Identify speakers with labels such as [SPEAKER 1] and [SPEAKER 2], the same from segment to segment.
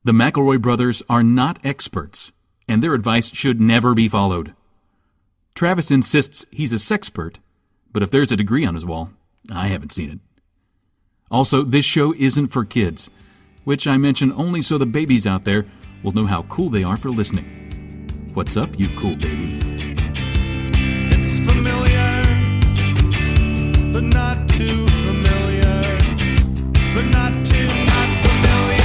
[SPEAKER 1] The McElroy brothers are not experts, and their advice should never be followed. Travis insists he's a sexpert, but if there's a degree on his wall, I haven't seen it. Also, this show isn't for kids, which I mention only so the babies out there will know how cool they are for listening. What's up, you cool baby?
[SPEAKER 2] It's familiar, but not too familiar, but not too not familiar.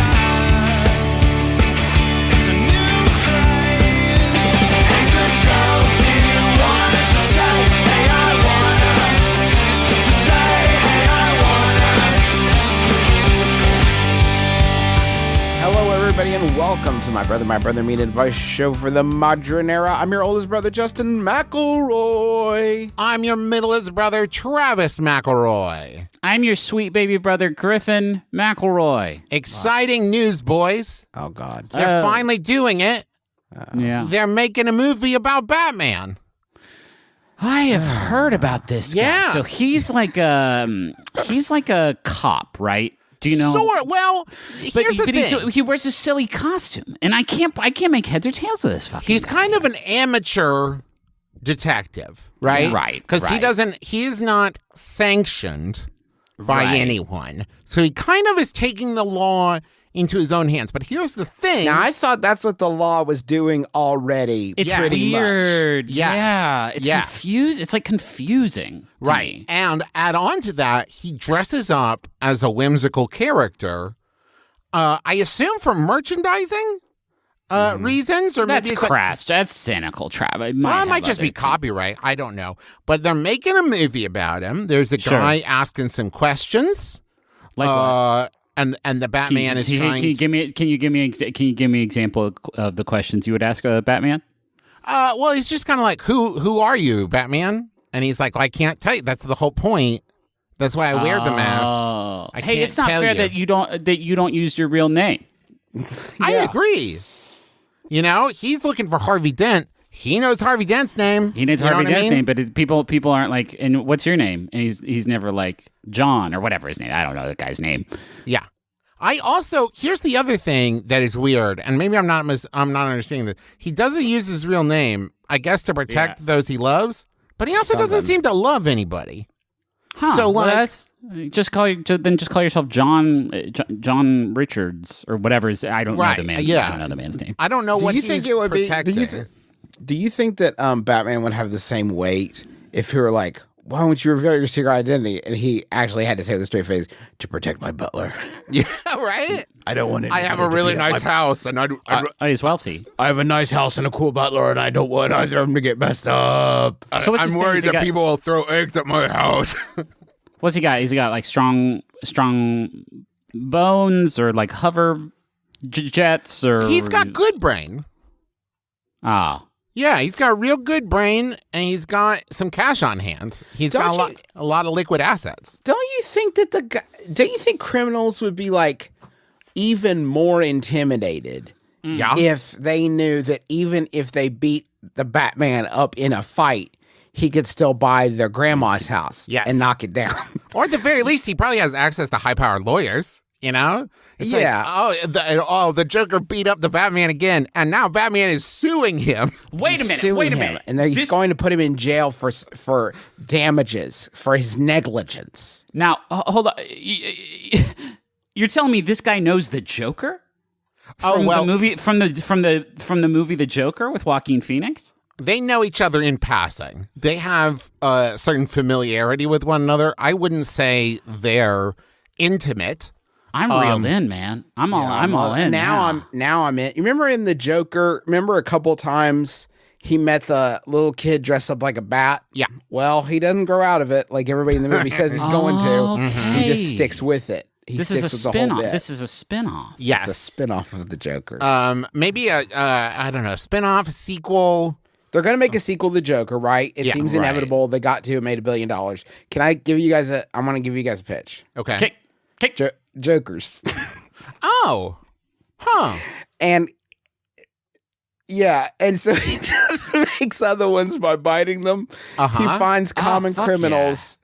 [SPEAKER 2] It's a new craze. Hey, good girls, do you wanna just say, hey, I wanna? Just say, hey, I wanna.
[SPEAKER 3] Hello, everybody, and welcome to My Brother Meet Advice show for the modern era. I'm your oldest brother, Justin McElroy.
[SPEAKER 4] I'm your middleest brother, Travis McElroy.
[SPEAKER 5] I'm your sweet baby brother, Griffin McElroy.
[SPEAKER 4] Exciting news, boys.
[SPEAKER 3] Oh, God.
[SPEAKER 4] They're finally doing it.
[SPEAKER 5] Yeah.
[SPEAKER 4] They're making a movie about Batman.
[SPEAKER 5] I have heard about this guy.
[SPEAKER 4] Yeah.
[SPEAKER 5] So he's like a cop, right? Do you know?
[SPEAKER 4] Well, here's the thing.
[SPEAKER 5] He wears a silly costume, and I can't make heads or tails of this fucking
[SPEAKER 4] He's
[SPEAKER 5] guy.
[SPEAKER 4] kind of an amateur detective, right?
[SPEAKER 5] Right,
[SPEAKER 4] Because
[SPEAKER 5] right.
[SPEAKER 4] he's not sanctioned by
[SPEAKER 5] Right.
[SPEAKER 4] anyone. So he kind of is taking the law into his own hands. But here's the thing.
[SPEAKER 3] Now, I thought that's what the law was doing already.
[SPEAKER 5] It's
[SPEAKER 3] pretty
[SPEAKER 5] weird.
[SPEAKER 4] Yes.
[SPEAKER 5] Yeah. It's
[SPEAKER 4] Yes.
[SPEAKER 5] confused. It's like confusing. To
[SPEAKER 4] Right.
[SPEAKER 5] me.
[SPEAKER 4] And add on to that, he dresses up as a whimsical character, I assume for merchandising reasons, or
[SPEAKER 5] That's
[SPEAKER 4] maybe it's
[SPEAKER 5] crass. That's cynical, Travis.
[SPEAKER 4] It might just be copyright. I don't know. But they're making a movie about him. There's a
[SPEAKER 5] Sure.
[SPEAKER 4] guy asking some questions.
[SPEAKER 5] Like what?
[SPEAKER 4] And the Batman is trying.
[SPEAKER 5] Can you give me an example of the questions you would ask Batman?
[SPEAKER 4] Well, he's just kind of like, who are you, Batman? And he's like, well, I can't tell you. That's the whole point. That's why I wear the mask. I
[SPEAKER 5] Hey,
[SPEAKER 4] can't
[SPEAKER 5] it's not
[SPEAKER 4] tell
[SPEAKER 5] fair
[SPEAKER 4] you.
[SPEAKER 5] that you don't use your real name.
[SPEAKER 4] I agree. You know, he's looking for Harvey Dent. He knows Harvey Dent's name.
[SPEAKER 5] He knows
[SPEAKER 4] You know
[SPEAKER 5] Harvey
[SPEAKER 4] what I
[SPEAKER 5] Dent's
[SPEAKER 4] mean?
[SPEAKER 5] name, but people aren't like, and what's your name? And he's never like John or whatever his name. I don't know the guy's name.
[SPEAKER 4] Yeah. I also, here's the other thing that is weird, and maybe I'm not understanding this. He doesn't use his real name, I guess, to protect those he loves, but he also doesn't seem to love anybody.
[SPEAKER 5] Huh,
[SPEAKER 4] So,
[SPEAKER 5] well,
[SPEAKER 4] like,
[SPEAKER 5] that's just call yourself John Richards or whatever. I don't know the man's name. I don't know the man's name.
[SPEAKER 4] I don't know what
[SPEAKER 3] Do you
[SPEAKER 4] he's
[SPEAKER 3] think it would
[SPEAKER 4] protecting.
[SPEAKER 3] do you think that Batman would have the same weight if he were like, why don't you reveal your secret identity? And he actually had to say with a straight face, to protect my butler.
[SPEAKER 4] Yeah, right?
[SPEAKER 3] I don't want it.
[SPEAKER 4] I have a really nice house, and
[SPEAKER 5] He's wealthy.
[SPEAKER 3] I have a nice house and a cool butler, and I don't want either of them to get messed up.
[SPEAKER 5] So what's his thing? Has he got-
[SPEAKER 4] people will throw eggs at my house.
[SPEAKER 5] What's he got? He's got like strong bones or like hover jets or.
[SPEAKER 4] He's got good brain.
[SPEAKER 5] Ah.
[SPEAKER 4] Yeah, he's got a real good brain, and he's got some cash on hand. He's
[SPEAKER 3] Don't
[SPEAKER 4] got
[SPEAKER 3] you-
[SPEAKER 4] a lot of liquid assets.
[SPEAKER 3] Don't you think that don't you think criminals would be like even more intimidated
[SPEAKER 4] Yeah.
[SPEAKER 3] if they knew that even if they beat the Batman up in a fight, he could still buy their grandma's house
[SPEAKER 4] Yes.
[SPEAKER 3] and knock it down?
[SPEAKER 4] Or at the very least, he probably has access to high-powered lawyers, you know? It's like,
[SPEAKER 3] Yeah.
[SPEAKER 4] the Joker beat up the Batman again, and now Batman is suing him.
[SPEAKER 5] Wait a minute.
[SPEAKER 3] Suing
[SPEAKER 5] Wait a
[SPEAKER 3] him,
[SPEAKER 5] minute.
[SPEAKER 3] and then he's going to put him in jail for damages for his negligence.
[SPEAKER 5] Now, hold on. You're telling me this guy knows the Joker? From the movie from the movie The Joker with Joaquin Phoenix?
[SPEAKER 4] They know each other in passing. They have a certain familiarity with one another. I wouldn't say they're intimate.
[SPEAKER 5] I'm reeled in, man. I'm all in.
[SPEAKER 3] Now I'm in. You remember in the Joker? Remember a couple times he met the little kid dressed up like a bat?
[SPEAKER 4] Yeah.
[SPEAKER 3] Well, he doesn't grow out of it like everybody in the movie says he's going to. He just
[SPEAKER 5] Okay.
[SPEAKER 3] sticks with it. He
[SPEAKER 5] This
[SPEAKER 3] sticks
[SPEAKER 5] is a
[SPEAKER 3] with the whole
[SPEAKER 5] spin-off.
[SPEAKER 3] bit.
[SPEAKER 5] This is a spin-off.
[SPEAKER 4] Yes.
[SPEAKER 3] It's a spin-off of the Joker.
[SPEAKER 4] Maybe I don't know, spin-off, a sequel.
[SPEAKER 3] They're going to make a sequel to the Joker, right? It
[SPEAKER 4] Yeah,
[SPEAKER 3] seems
[SPEAKER 5] right.
[SPEAKER 3] inevitable. They got to. It made $1 billion. Can I give you guys I'm going to give you guys a pitch.
[SPEAKER 4] Okay.
[SPEAKER 5] Kick.
[SPEAKER 3] Jokers.
[SPEAKER 4] Oh. Huh.
[SPEAKER 3] And yeah, and so he just makes other ones by biting them.
[SPEAKER 4] Uh-huh.
[SPEAKER 3] He finds common
[SPEAKER 5] fuck
[SPEAKER 3] criminals,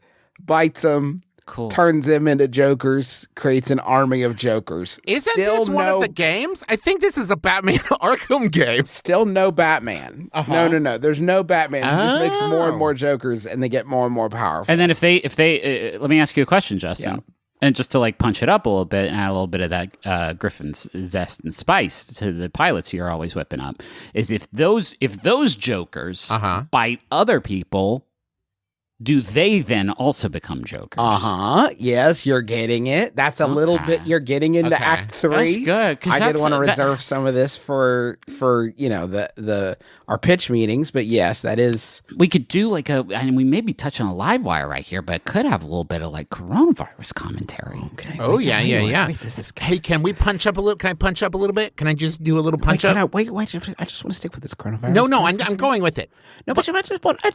[SPEAKER 3] bites them,
[SPEAKER 5] Cool.
[SPEAKER 3] turns them into Jokers, creates an army of Jokers.
[SPEAKER 4] Isn't this one of the games? I think this is a Batman Arkham game.
[SPEAKER 3] Still no Batman. No. There's no Batman. It just makes more and more Jokers, and they get more and more powerful.
[SPEAKER 5] And then if they let me ask you a question, Justin.
[SPEAKER 3] Yeah.
[SPEAKER 5] And just to like punch it up a little bit and add a little bit of that Griffin's zest and spice to the pilots you're always whipping up, is if those Jokers bite other people, do they then also become Jokers?
[SPEAKER 3] Yes, you're getting it. That's a little bit. You're getting into Act 3.
[SPEAKER 5] That's good.
[SPEAKER 3] I did want to reserve some of this for the our pitch meetings, but yes, that is.
[SPEAKER 5] We could do and we may be touching a live wire right here, but it could have a little bit of like coronavirus commentary.
[SPEAKER 3] Okay.
[SPEAKER 4] Oh yeah.
[SPEAKER 3] Wait, this is good.
[SPEAKER 4] Hey, can we punch up a little? Can I punch up a little bit? Can I just do a little punch up?
[SPEAKER 3] Wait, I just want to stick with this coronavirus.
[SPEAKER 4] No, I'm going with it.
[SPEAKER 3] No, but I just want.
[SPEAKER 4] I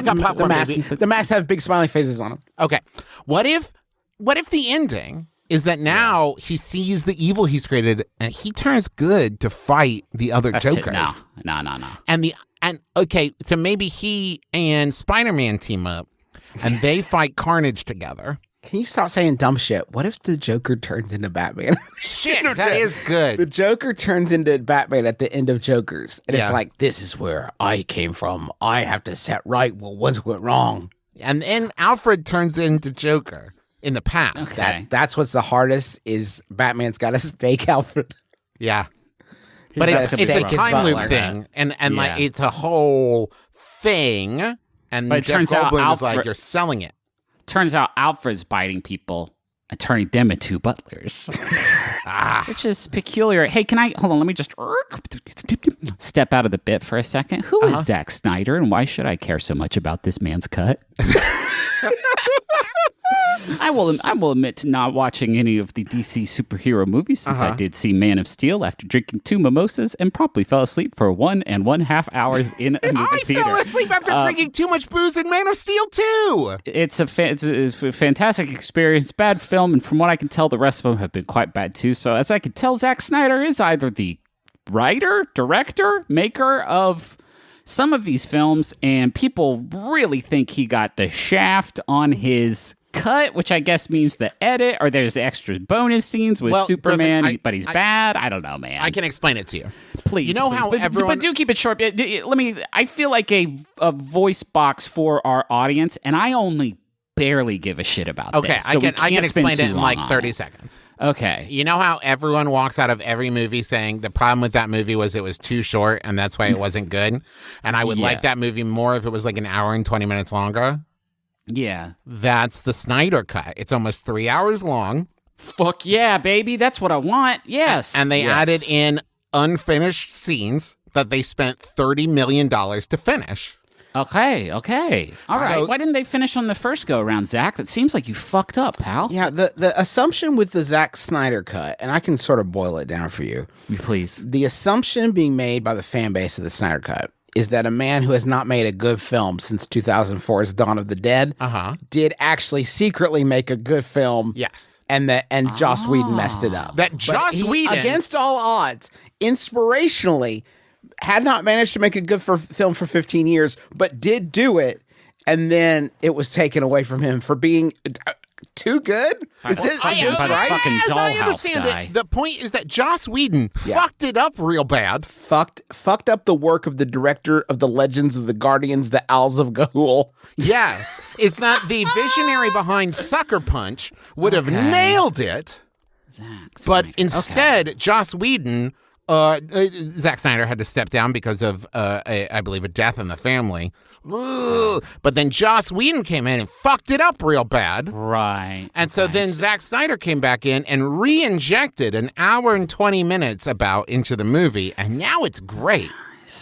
[SPEAKER 4] got popcorn, baby.
[SPEAKER 3] The masks have big smiley faces on them.
[SPEAKER 4] Okay. What if the ending is that now he sees the evil he's created and he turns good to fight the other Jokers?
[SPEAKER 5] No.
[SPEAKER 4] And okay, so maybe he and Spider-Man team up and they fight Carnage together.
[SPEAKER 3] Can you stop saying dumb shit? What if the Joker turns into Batman?
[SPEAKER 4] Shit, that is good.
[SPEAKER 3] The Joker turns into Batman at the end of Jokers. And it's like, this is where I came from. I have to set right what once went wrong.
[SPEAKER 4] And then Alfred turns into Joker in the past.
[SPEAKER 5] Okay.
[SPEAKER 3] That's what's the hardest is Batman's got to stake Alfred.
[SPEAKER 4] Yeah. But it's a time loop thing. And like it's a whole thing. And
[SPEAKER 5] but it
[SPEAKER 4] Jeff
[SPEAKER 5] turns out
[SPEAKER 4] Goldblum is like, you're selling it.
[SPEAKER 5] Turns out Alfred's biting people and turning them into butlers. Which is peculiar. Hey, can I hold on? Let me just step out of the bit for a second. Who is Zack Snyder, and why should I care so much about this man's cut? I will admit to not watching any of the DC superhero movies since I did see Man of Steel after drinking 2 mimosas and promptly fell asleep for 1.5 hours in a movie theater.
[SPEAKER 4] I fell asleep after drinking too much booze in Man of Steel too.
[SPEAKER 5] It's a fantastic experience, bad film, and from what I can tell, the rest of them have been quite bad too. So as I can tell, Zack Snyder is either the writer, director, maker of some of these films, and people really think he got the shaft on his cut, which I guess means the edit, or there's extra bonus scenes with Superman, but he's bad. I don't know, man.
[SPEAKER 4] I can explain it to you.
[SPEAKER 5] Please.
[SPEAKER 4] You know how
[SPEAKER 5] but do keep it short. I feel like a voice box for our audience, and I only barely give a shit about this.
[SPEAKER 4] So I can explain it in like 30 seconds.
[SPEAKER 5] Okay.
[SPEAKER 4] You know how everyone walks out of every movie saying the problem with that movie was it was too short and that's why it wasn't good? And I would like that movie more if it was like an hour and 20 minutes longer?
[SPEAKER 5] Yeah.
[SPEAKER 4] That's the Snyder Cut. It's almost 3 hours long.
[SPEAKER 5] Fuck yeah, baby. That's what I want. Yes.
[SPEAKER 4] And they added in unfinished scenes that they spent $30 million to finish.
[SPEAKER 5] Okay. All right. So, why didn't they finish on the first go around, Zach? That seems like you fucked up, pal.
[SPEAKER 3] Yeah, the assumption with the Zack Snyder cut, and I can sort of boil it down for you.
[SPEAKER 5] Please.
[SPEAKER 3] The assumption being made by the fan base of the Snyder Cut is that a man who has not made a good film since 2004's Dawn of the Dead did actually secretly make a good film.
[SPEAKER 4] Yes.
[SPEAKER 3] And Joss Whedon messed it up.
[SPEAKER 4] That Joss Whedon,
[SPEAKER 3] against all odds, inspirationally, had not managed to make a good film for 15 years, but did do it, and then it was taken away from him for being too good?
[SPEAKER 5] Is this right? Fucking
[SPEAKER 4] as I
[SPEAKER 5] dollhouse
[SPEAKER 4] understand
[SPEAKER 5] guy.
[SPEAKER 4] it, the point is that Joss Whedon fucked it up real bad.
[SPEAKER 3] Fucked up the work of the director of the Legends of the Guardians, the Owls of Ga'Hoole.
[SPEAKER 4] Yes. Is that the visionary behind Sucker Punch would have nailed it, but instead, Joss Whedon... Zack Snyder had to step down because of, I believe, a death in the family. Ooh. But then Joss Whedon came in and fucked it up real bad.
[SPEAKER 5] Right.
[SPEAKER 4] And so then Zack Snyder came back in and re-injected an hour and 20 minutes into the movie, and now it's great.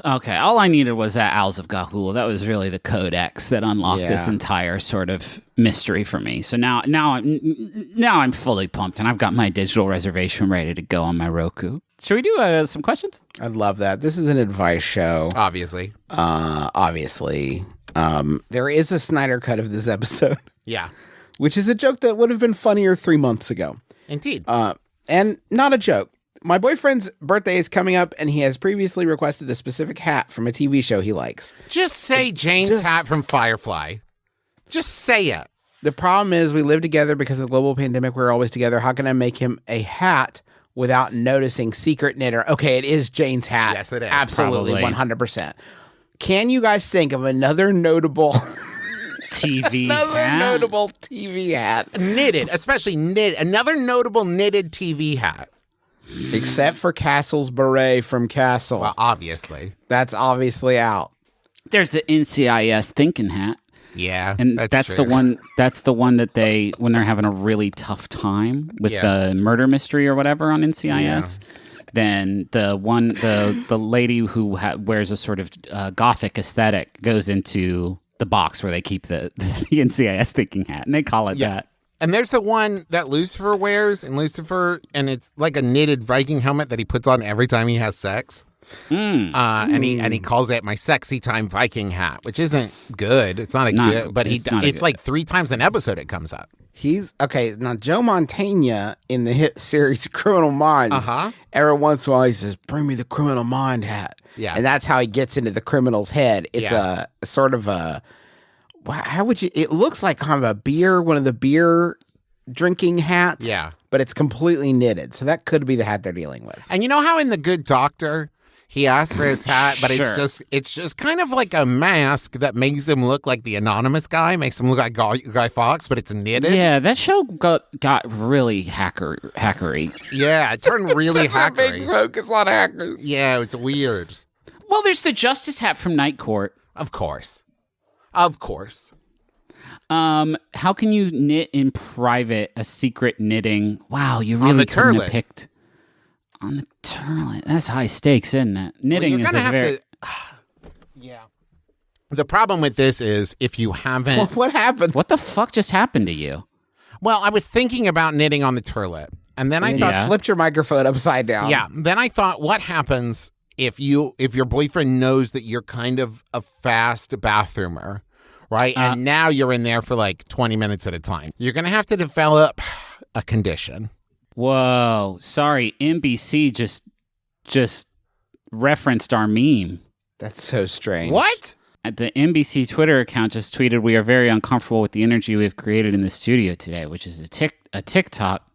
[SPEAKER 5] Okay, all I needed was that Owls of Ga'Hoole. That was really the codex that unlocked this entire sort of mystery for me. So now I'm fully pumped, and I've got my digital reservation ready to go on my Roku. Should we do some questions?
[SPEAKER 3] I'd love that. This is an advice show.
[SPEAKER 4] Obviously.
[SPEAKER 3] There is a Snyder cut of this episode.
[SPEAKER 4] Yeah.
[SPEAKER 3] Which is a joke that would have been funnier 3 months ago.
[SPEAKER 4] Indeed.
[SPEAKER 3] And not a joke. My boyfriend's birthday is coming up, and he has previously requested a specific hat from a TV show he likes.
[SPEAKER 4] Just say Jane's hat from Firefly. Just say it.
[SPEAKER 3] The problem is we live together because of the global pandemic. We're always together. How can I make him a hat without noticing secret knitter? Okay, it is Jane's hat.
[SPEAKER 4] Yes, it is.
[SPEAKER 3] Absolutely,
[SPEAKER 5] Probably.
[SPEAKER 3] 100%. Can you guys think of another notable
[SPEAKER 5] TV hat?
[SPEAKER 3] notable TV hat?
[SPEAKER 4] Knitted, especially knit. Another notable knitted TV hat.
[SPEAKER 3] Except for Castle's beret from Castle.
[SPEAKER 4] Well, obviously.
[SPEAKER 3] That's obviously out.
[SPEAKER 5] There's the NCIS thinking hat.
[SPEAKER 4] Yeah,
[SPEAKER 5] And that's
[SPEAKER 4] true.
[SPEAKER 5] the one. That's the one that they, when they're having a really tough time with the murder mystery or whatever on NCIS. Then the one, the lady who wears a sort of gothic aesthetic goes into the box where they keep the NCIS thinking hat, and they call it that.
[SPEAKER 4] And there's the one that Lucifer wears in Lucifer, and it's like a knitted Viking helmet that he puts on every time he has sex. And he calls it my sexy time Viking hat, which isn't good. It's not good, but it's like 3 times an episode it comes up.
[SPEAKER 3] He's okay. Now, Joe Montana in the hit series Criminal Minds, every once in a while he says, "Bring me the Criminal Mind hat."
[SPEAKER 4] Yeah.
[SPEAKER 3] And that's how he gets into the criminal's head. It's a sort of a, how would you, it looks like kind of a beer, one of the beer drinking hats.
[SPEAKER 4] Yeah.
[SPEAKER 3] But it's completely knitted. So that could be the hat they're dealing with.
[SPEAKER 4] And you know how in The Good Doctor, he asks for his hat, but it's just kind of like a mask that makes him look like the anonymous guy, makes him look like Guy Fawkes, but it's knitted.
[SPEAKER 5] Yeah, that show got really hackery.
[SPEAKER 4] Yeah, it turned really
[SPEAKER 3] Big
[SPEAKER 4] hackery.
[SPEAKER 3] focus on hackers.
[SPEAKER 4] Yeah, it was weird.
[SPEAKER 5] Well, there's the Justice hat from Night Court.
[SPEAKER 4] Of course. Of course.
[SPEAKER 5] How can you knit in private a secret knitting? Wow, you really
[SPEAKER 4] the
[SPEAKER 5] couldn't have
[SPEAKER 4] turlet.
[SPEAKER 5] picked on the turlet. That's high stakes, isn't it? Knitting
[SPEAKER 4] You're
[SPEAKER 5] is
[SPEAKER 4] gonna
[SPEAKER 5] a
[SPEAKER 4] have
[SPEAKER 5] very.
[SPEAKER 4] to. Yeah. The problem with this is if you haven't.
[SPEAKER 3] What happened?
[SPEAKER 5] What the fuck just happened to you?
[SPEAKER 4] Well, I was thinking about knitting on the turlet, and then I thought,
[SPEAKER 5] Yeah.
[SPEAKER 3] Flipped your microphone upside down.
[SPEAKER 4] yeah. Then I thought, what happens if your boyfriend knows that you're kind of a fast bathroomer, right? And now you're in there for like 20 minutes at a time. You're gonna have to develop a condition.
[SPEAKER 5] Whoa, sorry, NBC just referenced our meme.
[SPEAKER 3] That's so strange.
[SPEAKER 4] What?
[SPEAKER 5] The NBC Twitter account just tweeted, "We are very uncomfortable with the energy we have created in the studio today," which is a TikTok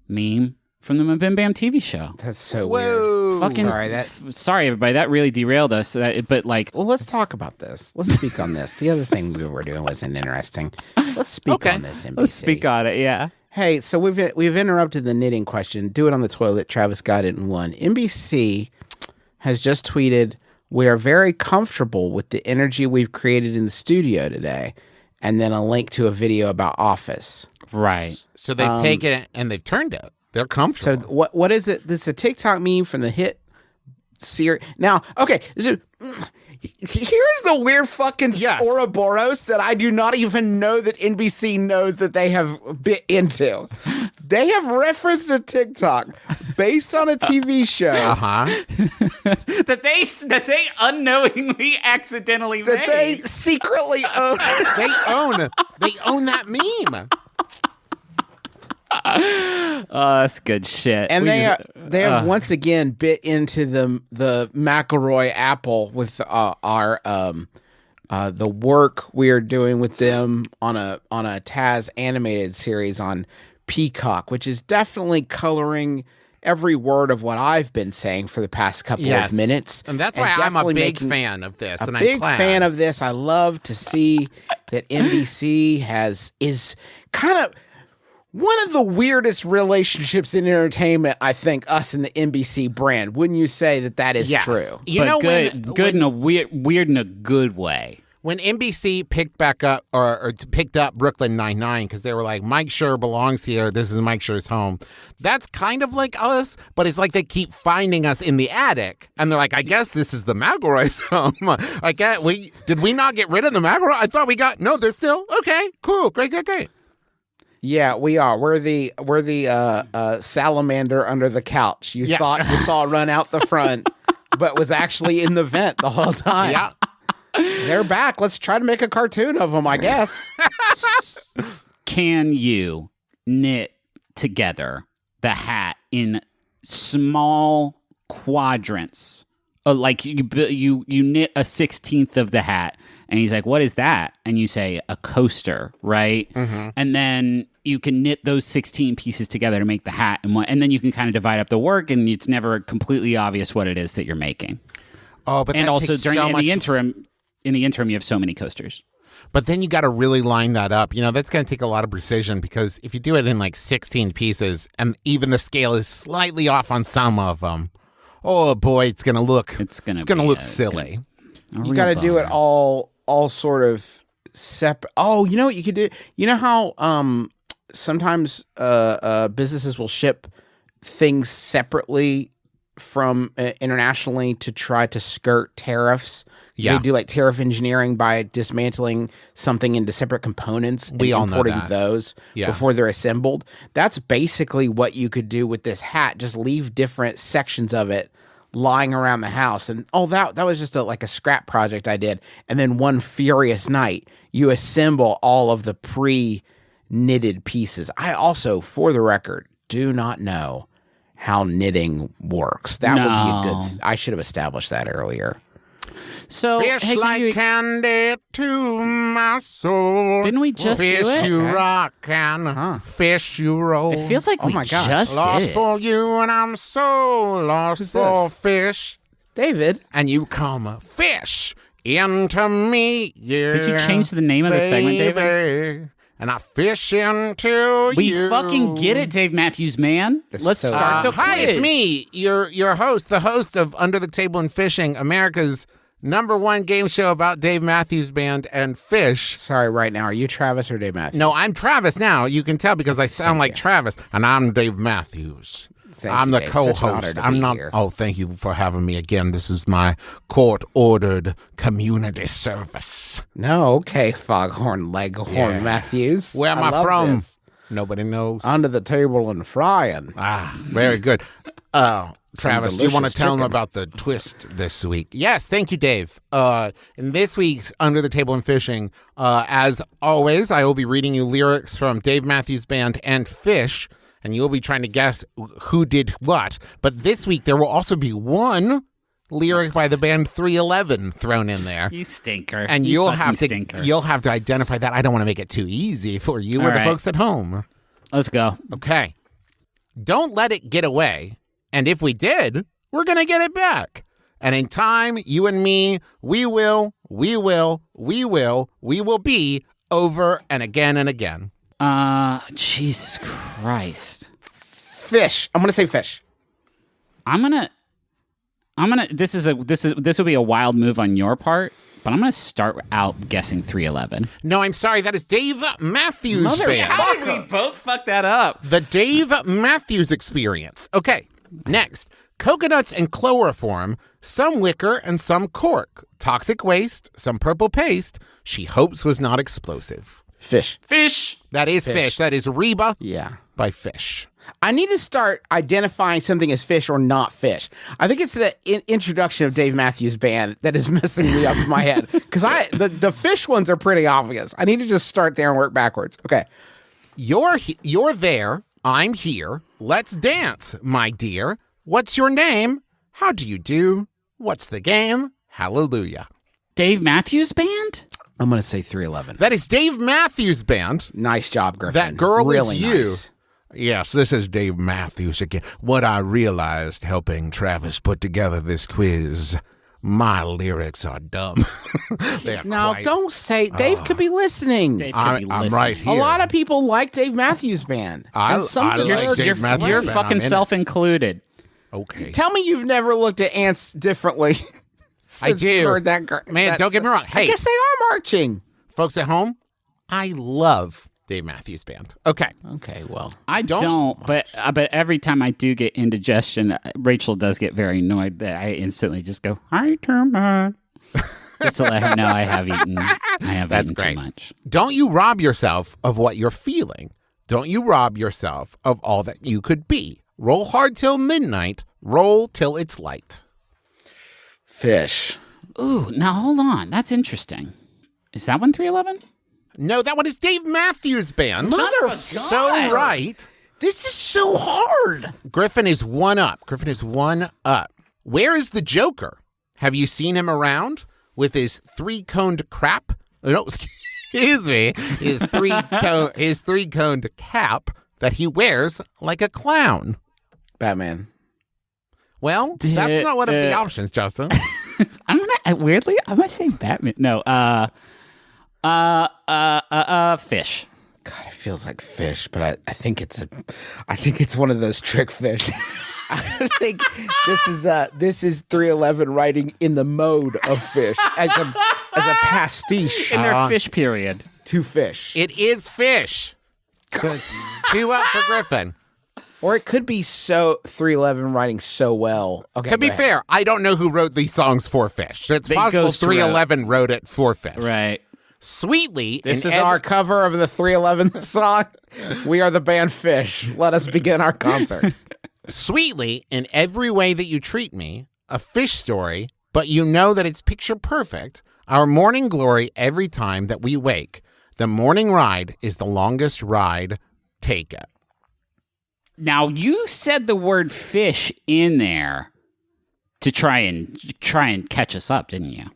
[SPEAKER 5] meme from the MBMBaM TV show.
[SPEAKER 3] That's so weird.
[SPEAKER 4] Whoa.
[SPEAKER 5] Fucking
[SPEAKER 3] Sorry,
[SPEAKER 5] sorry, everybody. That really derailed us. But like,
[SPEAKER 3] Well, let's talk about this. Let's speak on this. The other thing we were doing wasn't interesting. Let's speak on this, NBC.
[SPEAKER 5] let's speak on it. Yeah.
[SPEAKER 3] Hey, so we've interrupted the knitting question. Do it on the toilet. Travis got it in one. NBC has just tweeted, "We are very comfortable with the energy we've created in the studio today," and then a link to a video about Office.
[SPEAKER 5] Right.
[SPEAKER 4] So they've taken it and they've turned it. They're
[SPEAKER 3] So
[SPEAKER 4] comfortable.
[SPEAKER 3] what is it? This is a TikTok meme from the hit series. Now, okay, here's the weird fucking
[SPEAKER 4] Yes.
[SPEAKER 3] Ouroboros that I do not even know that NBC knows that they have bit into. They have referenced a TikTok based on a TV show
[SPEAKER 5] that they unknowingly accidentally
[SPEAKER 3] that they secretly own.
[SPEAKER 4] They own that meme.
[SPEAKER 5] That's good shit.
[SPEAKER 3] And
[SPEAKER 5] We
[SPEAKER 3] they
[SPEAKER 5] just-
[SPEAKER 3] they have once again bit into the McElroy apple with our the work we are doing with them on a Taz animated series on Peacock, which is definitely coloring every word of what I've been saying for the past couple of minutes.
[SPEAKER 4] And that's why I'm a
[SPEAKER 3] definitely
[SPEAKER 4] big
[SPEAKER 3] making
[SPEAKER 4] fan of this. And
[SPEAKER 3] a
[SPEAKER 4] I'm
[SPEAKER 3] big
[SPEAKER 4] glad.
[SPEAKER 3] fan of this. I love to see that NBC is kind of one of the weirdest relationships in entertainment, I think, us and the NBC brand. Wouldn't you say that is
[SPEAKER 4] Yes.
[SPEAKER 3] true?
[SPEAKER 4] You
[SPEAKER 5] but
[SPEAKER 4] know,
[SPEAKER 5] good in a weird in a good way.
[SPEAKER 4] when NBC picked back up or picked up Brooklyn Nine-Nine because they were like, Mike Schur belongs here. This is Mike Schur's home. That's kind of like us, but it's like they keep finding us in the attic. And they're like, I guess this is the McElroy's home. Did we not get rid of the McElroy? I thought we got, no, they're still, okay, cool, great.
[SPEAKER 3] Yeah, we are. We're the salamander under the couch. You
[SPEAKER 4] Yes.
[SPEAKER 3] thought you saw run out the front, but was actually in the vent the whole time.
[SPEAKER 4] Yeah.
[SPEAKER 3] They're back. Let's try to make a cartoon of them, I guess.
[SPEAKER 5] Can you knit together the hat in small quadrants. Like you knit a 16th of the hat, and he's like, "What is that?" And you say, "A coaster," right? And then you can knit those 16 pieces together to make the hat, and then you can kind of divide up the work, and it's never completely obvious what it is that you're making.
[SPEAKER 4] Oh, but
[SPEAKER 5] And
[SPEAKER 4] that
[SPEAKER 5] also
[SPEAKER 4] takes
[SPEAKER 5] during
[SPEAKER 4] so
[SPEAKER 5] in
[SPEAKER 4] much.
[SPEAKER 5] the interim, you have so many coasters.
[SPEAKER 4] But then you got to really line that up. That's going to take a lot of precision, because if you do it in like 16 pieces, and even the scale is slightly off on some of them, oh boy, it's going to look look silly.
[SPEAKER 3] You got to do it all sort of separate. Oh, you know what you could do? You know how sometimes businesses will ship things separately from internationally to try to skirt tariffs.
[SPEAKER 4] Yeah.
[SPEAKER 3] They do like tariff engineering by dismantling something into separate components and
[SPEAKER 4] We all know
[SPEAKER 3] importing
[SPEAKER 4] that.
[SPEAKER 3] those before they're assembled. That's basically what you could do with this hat. Just leave different sections of it lying around the house. And that was just like a scrap project I did. And then one furious night, you assemble all of the pre-knitted pieces. I also, for the record, do not know how knitting works. That would be a good I should have established that earlier.
[SPEAKER 5] So
[SPEAKER 4] Fish
[SPEAKER 5] hey,
[SPEAKER 4] like candy to my soul.
[SPEAKER 5] Didn't we just do
[SPEAKER 4] fish
[SPEAKER 5] it?
[SPEAKER 4] you
[SPEAKER 3] Okay.
[SPEAKER 4] rock and fish you roll.
[SPEAKER 5] It feels like we
[SPEAKER 3] my gosh.
[SPEAKER 5] just
[SPEAKER 4] Lost
[SPEAKER 5] did.
[SPEAKER 4] for you and I'm so lost
[SPEAKER 3] Who's
[SPEAKER 4] for
[SPEAKER 3] this?
[SPEAKER 4] fish.
[SPEAKER 3] David,
[SPEAKER 4] And you come fish into me. Yeah,
[SPEAKER 5] Did you change the name of the segment, David?
[SPEAKER 4] baby. And I fish into
[SPEAKER 5] We
[SPEAKER 4] you.
[SPEAKER 5] fucking get it, Dave Matthews, man. Let's
[SPEAKER 3] so
[SPEAKER 5] start the quiz.
[SPEAKER 4] Hi, it's me, your host, the host of Under the Table and Fishing, America's #1 game show about Dave Matthews Band and fish.
[SPEAKER 3] sorry, right now, are you Travis or Dave Matthews?
[SPEAKER 4] No, I'm Travis now. You can tell because I sound like Travis, and I'm Dave Matthews.
[SPEAKER 3] Thank
[SPEAKER 4] I'm
[SPEAKER 3] you,
[SPEAKER 4] the
[SPEAKER 3] Dave. Such an honor
[SPEAKER 4] co-host.
[SPEAKER 3] to
[SPEAKER 4] I'm
[SPEAKER 3] be
[SPEAKER 4] not.
[SPEAKER 3] here.
[SPEAKER 4] Oh, thank you for having me again. This is my court-ordered community service.
[SPEAKER 3] No, okay, Foghorn Leghorn Matthews.
[SPEAKER 4] Where am I
[SPEAKER 3] love
[SPEAKER 4] from?
[SPEAKER 3] this.
[SPEAKER 4] Nobody knows.
[SPEAKER 3] Under the table and frying.
[SPEAKER 4] Very good. Travis, do you want to
[SPEAKER 3] delicious
[SPEAKER 4] tell them
[SPEAKER 3] chicken.
[SPEAKER 4] about the twist this week? Yes, thank you, Dave. In this week's Under the Table and Fishing, as always, I will be reading you lyrics from Dave Matthews Band and Fish, and you'll be trying to guess who did what. But this week, there will also be one lyric by the band 311 thrown in there.
[SPEAKER 5] You stinker.
[SPEAKER 4] And
[SPEAKER 5] You
[SPEAKER 4] you'll
[SPEAKER 5] fucking
[SPEAKER 4] have to identify that. I don't want to make it too easy for you or
[SPEAKER 5] All
[SPEAKER 4] the
[SPEAKER 5] right.
[SPEAKER 4] folks at home.
[SPEAKER 5] Let's go.
[SPEAKER 4] Okay. Don't let it get away. And if we did, we're going to get it back. And in time, you and me, we will be over and again and again.
[SPEAKER 5] Jesus Christ.
[SPEAKER 3] Fish. I'm gonna say fish.
[SPEAKER 5] I'm gonna. This will be a wild move on your part, but I'm gonna start out guessing 311.
[SPEAKER 4] No, I'm sorry. That is Dave Matthews Band.
[SPEAKER 5] How did we both fuck that up?
[SPEAKER 4] The Dave Matthews Experience. Okay, next. Coconuts and chloroform, some wicker and some cork. Toxic waste, some purple paste. She hopes was not explosive.
[SPEAKER 3] Fish.
[SPEAKER 5] Fish.
[SPEAKER 4] That is fish. That is Reba
[SPEAKER 3] Yeah.
[SPEAKER 4] by Fish.
[SPEAKER 3] I need to start identifying something as fish or not fish. I think it's the introduction of Dave Matthews Band that is messing me up in my head. Because the fish ones are pretty obvious. I need to just start there and work backwards. Okay.
[SPEAKER 4] You're there. I'm here. Let's dance, my dear. What's your name? How do you do? What's the game? Hallelujah.
[SPEAKER 5] Dave Matthews Band?
[SPEAKER 3] I'm going to say 311.
[SPEAKER 4] That is Dave Matthews Band.
[SPEAKER 3] Nice job, Griffin.
[SPEAKER 4] That girl
[SPEAKER 3] really
[SPEAKER 4] is you.
[SPEAKER 3] nice.
[SPEAKER 4] Yes, this is Dave Matthews again. What I realized helping Travis put together this quiz, my lyrics are dumb. They are
[SPEAKER 3] Now,
[SPEAKER 4] quite-
[SPEAKER 3] don't say Dave could be listening.
[SPEAKER 5] Dave could
[SPEAKER 4] I'm
[SPEAKER 5] be
[SPEAKER 4] right
[SPEAKER 5] listening.
[SPEAKER 4] here.
[SPEAKER 3] A lot of people like Dave Matthews Band.
[SPEAKER 4] I
[SPEAKER 3] And some people-
[SPEAKER 4] like Dave Matthews
[SPEAKER 5] You're
[SPEAKER 4] Band. I'm
[SPEAKER 5] fucking
[SPEAKER 4] in it.
[SPEAKER 5] self-included.
[SPEAKER 4] Okay.
[SPEAKER 3] Tell me you've never looked at ants differently.
[SPEAKER 4] I
[SPEAKER 3] since
[SPEAKER 4] do.
[SPEAKER 3] you heard that
[SPEAKER 4] Man, don't get me wrong.
[SPEAKER 3] I
[SPEAKER 4] Hey,
[SPEAKER 3] guess they are marching.
[SPEAKER 4] folks at home, I love Dave Matthews Band. Okay.
[SPEAKER 3] Okay, well.
[SPEAKER 5] I don't, but every time I do get indigestion, Rachel does get very annoyed that I instantly just go, "Hi, Truman," just to let her know I have eaten.
[SPEAKER 4] That's
[SPEAKER 5] eaten
[SPEAKER 4] great.
[SPEAKER 5] too much.
[SPEAKER 4] Don't you rob yourself of what you're feeling. Don't you rob yourself of all that you could be. Roll hard till midnight. Roll till it's light.
[SPEAKER 3] Fish.
[SPEAKER 5] Ooh, now hold on. That's interesting. Is that one 311?
[SPEAKER 4] No, that one is Dave Matthews Band.
[SPEAKER 3] Mother of
[SPEAKER 4] So right.
[SPEAKER 3] This is so hard.
[SPEAKER 4] Griffin is one up. Griffin is one up. Where is the Joker? Have you seen him around with his three-coned crap? No, excuse me. His three-coned cap that he wears like a clown.
[SPEAKER 3] Batman.
[SPEAKER 4] Well, that's not one of the options, Justin.
[SPEAKER 5] Weirdly, I'm gonna say Batman. No, fish.
[SPEAKER 3] God, it feels like fish, but I think it's one of those trick fish. I think this is 311 writing in the mode of fish as a pastiche
[SPEAKER 5] In their fish period.
[SPEAKER 3] to fish.
[SPEAKER 4] It is fish. So it's 2 up for Griffin.
[SPEAKER 3] Or it could be so 311 writing so well. Okay,
[SPEAKER 4] To be
[SPEAKER 3] go ahead.
[SPEAKER 4] fair, I don't know who wrote these songs for fish. So it's possible
[SPEAKER 5] goes through
[SPEAKER 4] 311 wrote it for fish.
[SPEAKER 5] Right.
[SPEAKER 4] Sweetly.
[SPEAKER 3] This
[SPEAKER 4] in
[SPEAKER 3] is our cover of the 311 song. We are the band Fish. Let us begin our concert.
[SPEAKER 4] Sweetly, in every way that you treat me, a fish story, but you know that it's picture perfect, our morning glory every time that we wake. The morning ride is the longest ride. Take it.
[SPEAKER 5] Now you said the word fish in there to try and catch us up, didn't you?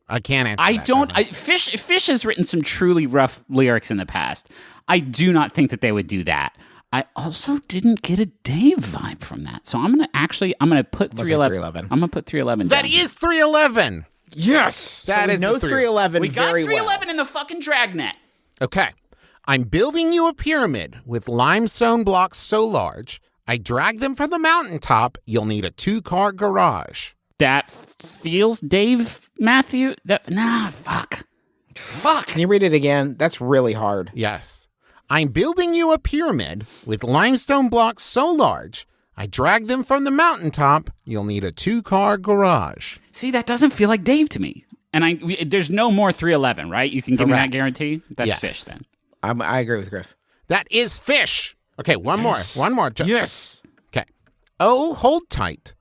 [SPEAKER 4] I can't answer
[SPEAKER 5] I
[SPEAKER 4] that,
[SPEAKER 5] don't.
[SPEAKER 4] Griffin.
[SPEAKER 5] Fish has written some truly rough lyrics in the past. I do not think that they would do that. I also didn't get a Dave vibe from that, so I'm gonna put 311. I'm gonna put 311.
[SPEAKER 4] That
[SPEAKER 5] down.
[SPEAKER 4] is 311.
[SPEAKER 3] Yes.
[SPEAKER 4] That
[SPEAKER 3] we
[SPEAKER 4] is
[SPEAKER 3] know
[SPEAKER 4] the
[SPEAKER 3] 311
[SPEAKER 5] We got
[SPEAKER 3] very
[SPEAKER 5] 311 in the fucking Dragnet.
[SPEAKER 4] Okay. I'm building you a pyramid with limestone blocks so large, I drag them from the mountaintop, you'll need a 2-car garage.
[SPEAKER 5] That feels Dave Matthew. Fuck.
[SPEAKER 3] well. Can you read it again? That's really hard.
[SPEAKER 4] Yes. I'm building you a pyramid with limestone blocks so large, I drag them from the mountaintop, you'll need a 2-car garage.
[SPEAKER 5] See, that doesn't feel like Dave to me. And there's no more 311, right? You can give me that
[SPEAKER 4] Correct.
[SPEAKER 5] guarantee? That's
[SPEAKER 4] Yes.
[SPEAKER 5] fish then.
[SPEAKER 3] I agree with Griff.
[SPEAKER 4] That is fish. Okay, one more.
[SPEAKER 3] Yes.
[SPEAKER 4] Okay. Oh, hold tight,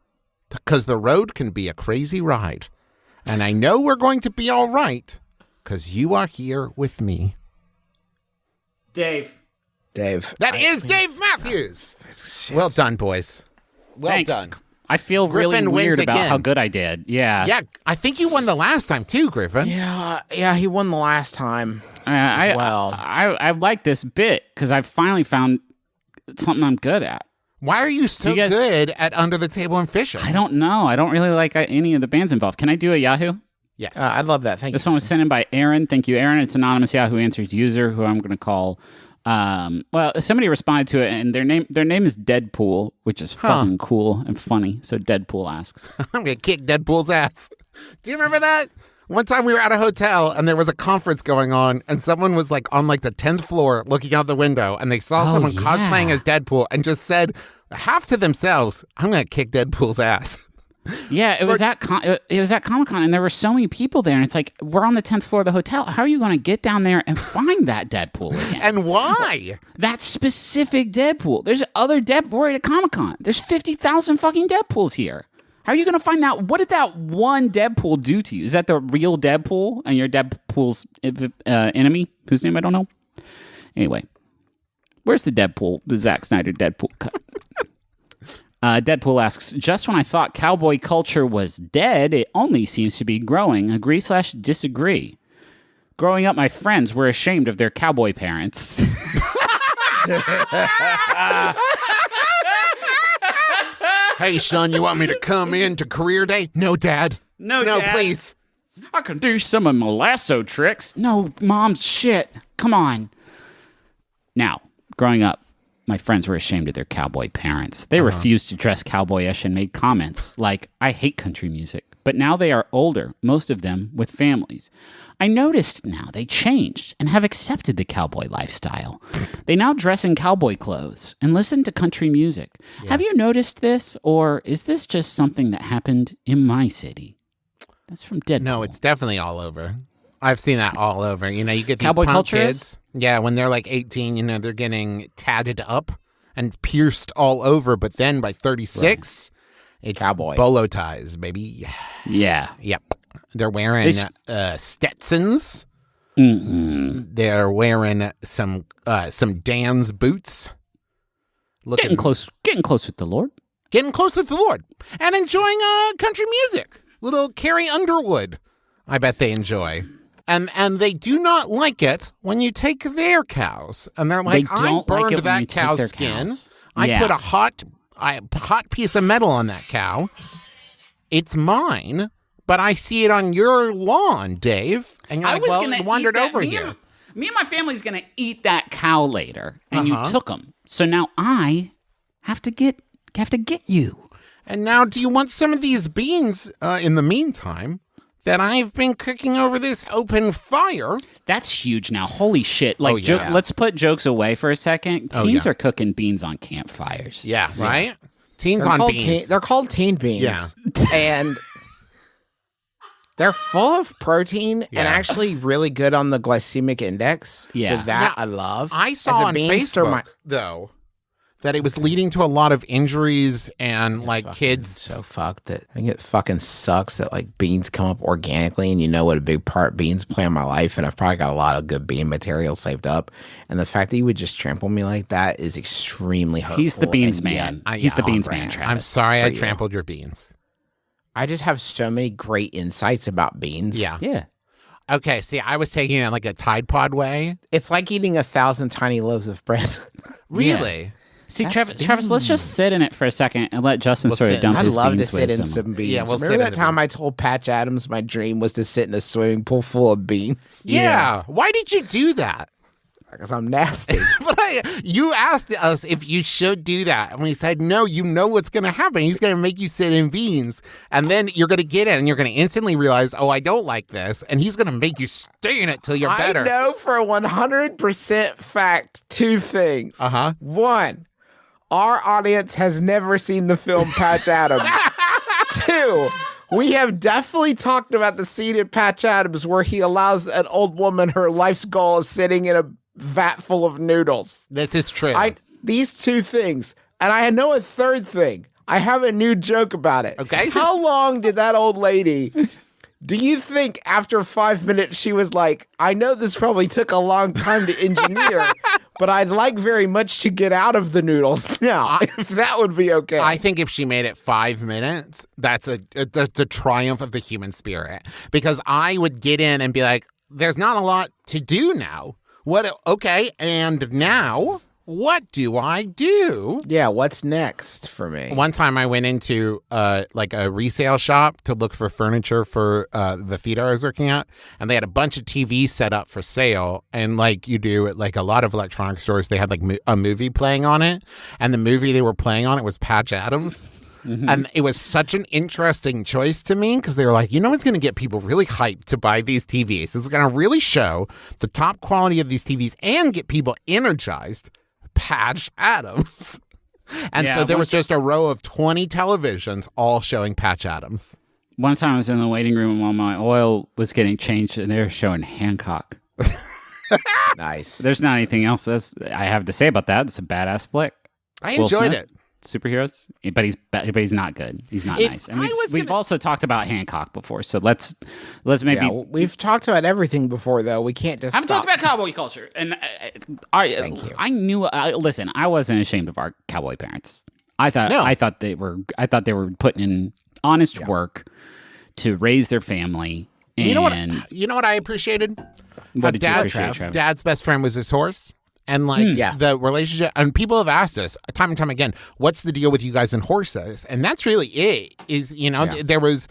[SPEAKER 4] because the road can be a crazy ride. And I know we're going to be all right, because you are here with me.
[SPEAKER 5] Dave.
[SPEAKER 4] That is Dave Matthews. Well done, boys. Well
[SPEAKER 5] Thanks.
[SPEAKER 4] done.
[SPEAKER 5] I feel really
[SPEAKER 4] Griffin wins
[SPEAKER 5] weird about
[SPEAKER 4] again.
[SPEAKER 5] how good I did. Yeah.
[SPEAKER 4] Yeah, I think you won the last time too, Griffin.
[SPEAKER 3] Yeah, he won the last time.
[SPEAKER 5] I like this bit because I finally found something I'm good at.
[SPEAKER 4] Why are you so
[SPEAKER 5] You guys-
[SPEAKER 4] good at Under the Table and Fishing?
[SPEAKER 5] I don't know. I don't really like any of the bands involved. Can I do a Yahoo?
[SPEAKER 4] Yes.
[SPEAKER 3] I'd love that. Thank
[SPEAKER 5] This
[SPEAKER 3] you.
[SPEAKER 5] one was sent in by Aaron. Thank you, Aaron. It's anonymous Yahoo Answers user who I'm going to call. Well, somebody responded to it, and their name is Deadpool, which is fucking cool and funny. So Deadpool asks,
[SPEAKER 4] I'm going to kick Deadpool's ass. Do you remember that? One time we were at a hotel and there was a conference going on and someone was like on like the 10th floor looking out the window and they saw someone
[SPEAKER 5] yeah.
[SPEAKER 4] cosplaying as Deadpool and just said half to themselves, I'm going to kick Deadpool's ass.
[SPEAKER 5] "Yeah, it was at Comic-Con, and there were so many people there, and it's like we're on the 10th floor of the hotel. How are you going to get down there and find that Deadpool again?
[SPEAKER 4] And why?
[SPEAKER 5] That specific Deadpool. There's other Deadpool at Comic-Con. There's 50,000 fucking Deadpools here. How are you going to find out? What did that one Deadpool do to you? Is that the real Deadpool and your Deadpool's enemy, whose name I don't know? Anyway, where's the Deadpool, the Zack Snyder Deadpool cut? Deadpool asks, just when I thought cowboy culture was dead, it only seems to be growing. Agree/disagree. Growing up, my friends were ashamed of their cowboy parents.
[SPEAKER 4] Hey, son, you want me to come in to career day? No, Dad.
[SPEAKER 5] No,
[SPEAKER 4] No,
[SPEAKER 5] Dad.
[SPEAKER 4] please.
[SPEAKER 5] I can do some of my lasso tricks. No, Mom's shit. Come on. Now, growing up, my friends were ashamed of their cowboy parents. They refused to dress cowboyish and made comments like, I hate country music. But now they are older, most of them with families. I noticed now they changed and have accepted the cowboy lifestyle. They now dress in cowboy clothes and listen to country music. Have you noticed this, or is this just something that happened in my city? That's from Deadpool.
[SPEAKER 4] No, it's definitely all over. I've seen that all over. You know, you get these
[SPEAKER 5] Cowboy
[SPEAKER 4] punk
[SPEAKER 5] culture is?
[SPEAKER 4] kids. Yeah, when they're like 18, you know, they're getting tatted up and pierced all over. But then by 36, it's
[SPEAKER 3] Cowboy.
[SPEAKER 4] bolo ties, baby.
[SPEAKER 5] Yeah.
[SPEAKER 4] Yep. They're wearing Stetsons.
[SPEAKER 5] Mm-hmm.
[SPEAKER 4] They're wearing some Dan's boots.
[SPEAKER 5] Getting close with the Lord.
[SPEAKER 4] Getting close with the Lord. And enjoying country music. Little Carrie Underwood, I bet they enjoy. And they do not like it when you take their cows. And they're like, I burned that cow's skin. I put a hot piece of metal on that cow. It's mine, but I see it on your lawn, Dave. And you're it wandered over here.
[SPEAKER 5] Me and my family's going to eat that cow later, and you took them. So now I have to get you.
[SPEAKER 4] And now do you want some of these beans in the meantime that I've been cooking over this open fire?
[SPEAKER 5] That's huge now. Holy shit. Like, let's put jokes away for a second. Teens are cooking beans on campfires.
[SPEAKER 4] Yeah, right? Teens on beans.
[SPEAKER 3] They're called teen beans.
[SPEAKER 4] Yeah.
[SPEAKER 3] And they're full of protein and actually really good on the glycemic index.
[SPEAKER 5] Yeah.
[SPEAKER 3] So that I love.
[SPEAKER 4] I saw on Facebook, though, that it was leading to a lot of injuries and kids.
[SPEAKER 3] So fucked that. I think it fucking sucks that like beans come up organically, and you know what a big part beans play in my life, and I've probably got a lot of good bean material saved up. And the fact that you would just trample me like that is extremely hurtful.
[SPEAKER 5] He's the beans man. He's the beans man, Travis.
[SPEAKER 4] I'm sorry I trampled your beans.
[SPEAKER 3] I just have so many great insights about beans.
[SPEAKER 5] Yeah.
[SPEAKER 4] Okay, see, I was taking it like a Tide Pod way.
[SPEAKER 3] It's like eating 1,000 tiny loaves of bread.
[SPEAKER 4] Really?
[SPEAKER 5] Yeah. See, Travis, let's just sit in it for a second and let Justin sort of dump his beans
[SPEAKER 3] I'd love to sit
[SPEAKER 5] wisdom.
[SPEAKER 3] in some beans.
[SPEAKER 4] Yeah, we'll
[SPEAKER 3] Remember that time I told Patch Adams my dream was to sit in a swimming pool full of beans?
[SPEAKER 4] Yeah. Why did you do that?
[SPEAKER 3] Because I'm nasty.
[SPEAKER 4] But you asked us if you should do that. And we said, no, you know what's going to happen. He's going to make you sit in beans. And then you're going to get it and you're going to instantly realize, oh, I don't like this. And he's going to make you stay in it till you're better.
[SPEAKER 3] I know for 100% fact 2 things. One, our audience has never seen the film Patch Adams. 2, we have definitely talked about the scene in Patch Adams where he allows an old woman her life's goal of sitting in a vat full of noodles.
[SPEAKER 4] This is true.
[SPEAKER 3] These 2 things. And I know a 3rd thing. I have a new joke about it.
[SPEAKER 4] Okay.
[SPEAKER 3] How long did that old lady... Do you think after 5 minutes she was like, I know this probably took a long time to engineer, but I'd like very much to get out of the noodles now, if that would be okay.
[SPEAKER 4] I think if she made it 5 minutes, that's the triumph of the human spirit. Because I would get in and be like, there's not a lot to do now. Okay, and now... what do I do?
[SPEAKER 3] Yeah, what's next for me?
[SPEAKER 4] One time I went into a resale shop to look for furniture for the theater I was working at, and they had a bunch of TVs set up for sale. And like you do at like a lot of electronic stores, they had like a movie playing on it, and the movie they were playing on it was Patch Adams. And it was such an interesting choice to me because they were like, you know what's going to get people really hyped to buy these TVs? It's going to really show the top quality of these TVs and get people energized. Patch Adams. And so there was just a row of 20 televisions all showing Patch Adams.
[SPEAKER 5] One time I was in the waiting room while my oil was getting changed, and they were showing Hancock.
[SPEAKER 3] Nice.
[SPEAKER 5] There's not anything else I have to say about that. It's a badass flick.
[SPEAKER 4] I enjoyed it.
[SPEAKER 5] Superheroes, but he's not good. He's not nice. And we've also talked about Hancock before, so let's maybe.
[SPEAKER 3] Yeah, we've talked about everything before, though. We can't just.
[SPEAKER 5] I've talked about cowboy culture, and
[SPEAKER 3] thank you.
[SPEAKER 5] I knew. Listen, I wasn't ashamed of our cowboy parents. I thought they were putting in honest work to raise their family. And
[SPEAKER 4] you know what I appreciated?
[SPEAKER 5] What did you appreciate, Travis?
[SPEAKER 4] Dad's best friend was his horse. And the relationship, and people have asked us time and time again, what's the deal with you guys and horses? And that's really it. Is there was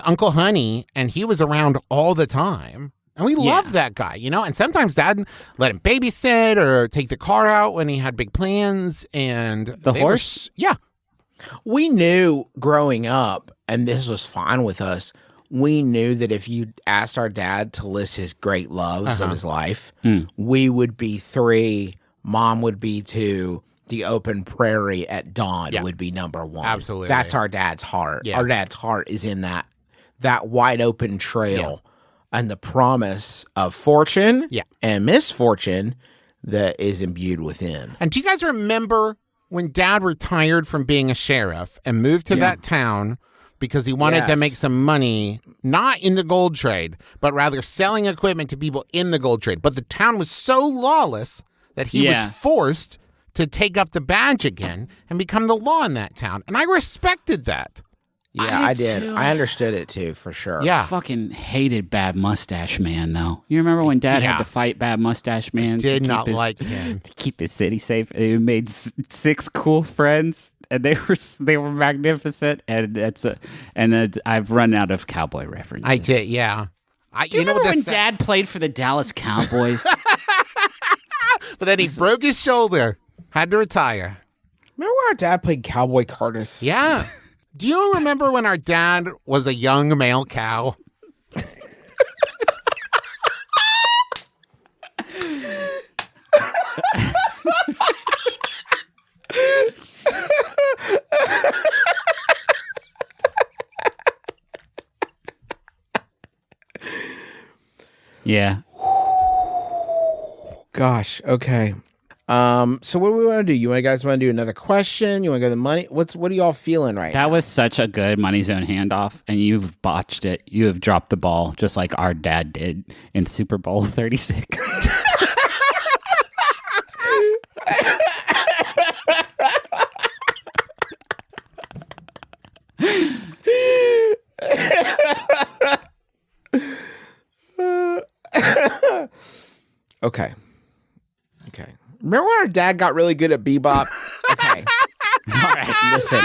[SPEAKER 4] Uncle Honey, and he was around all the time, and we loved that guy, And sometimes Dad let him babysit or take the car out when he had big plans. And
[SPEAKER 5] the horse,
[SPEAKER 3] we knew growing up, and this was fine with us. We knew that if you asked our dad to list his great loves of his life, we would be 3, Mom would be 2, the open prairie at dawn would be number 1.
[SPEAKER 4] Absolutely.
[SPEAKER 3] That's our dad's heart.
[SPEAKER 4] Yeah.
[SPEAKER 3] Our dad's heart is in that wide open trail and the promise of fortune and misfortune that is imbued within.
[SPEAKER 4] And do you guys remember when Dad retired from being a sheriff and moved to that town because he wanted to make some money, not in the gold trade, but rather selling equipment to people in the gold trade. But the town was so lawless that he was forced to take up the badge again and become the law in that town. And I respected that.
[SPEAKER 3] Yeah, I did. I understood it too, for sure.
[SPEAKER 4] Yeah.
[SPEAKER 5] I fucking hated Bad Mustache Man, though. You remember when Dad had to fight Bad Mustache Man?
[SPEAKER 4] Did not like him.
[SPEAKER 5] To keep his city safe. He made 6 cool friends, and they were magnificent. And I've run out of cowboy references.
[SPEAKER 4] I did, yeah.
[SPEAKER 5] Do you remember when Dad played for the Dallas Cowboys?
[SPEAKER 4] But then he broke his shoulder, had to retire.
[SPEAKER 3] Remember when our dad played Cowboy Curtis?
[SPEAKER 4] Yeah. Do you remember when our dad was a young male cow?
[SPEAKER 5] Yeah.
[SPEAKER 3] Gosh. Okay. So what do we want to do? You guys want to do another question? You want to go to the money? What are y'all feeling right now?
[SPEAKER 5] That was such a good Money Zone handoff, and you've botched it. You have dropped the ball, just like our dad did in Super Bowl 36.
[SPEAKER 3] Okay. Remember when our dad got really good at bebop? Okay.
[SPEAKER 5] All right.
[SPEAKER 3] Listen.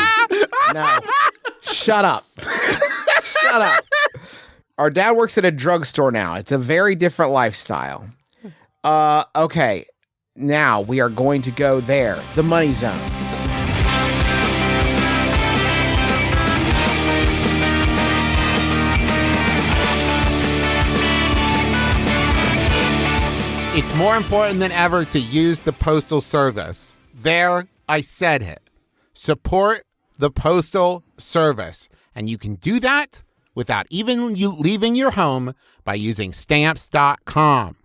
[SPEAKER 3] No. Shut up. Shut up. Our dad works at a drugstore now. It's a very different lifestyle. Okay. Now we are going to go there. The Money Zone.
[SPEAKER 4] It's more important than ever to use the Postal Service. There, I said it. Support the Postal Service. And you can do that without even you leaving your home by using Stamps.com.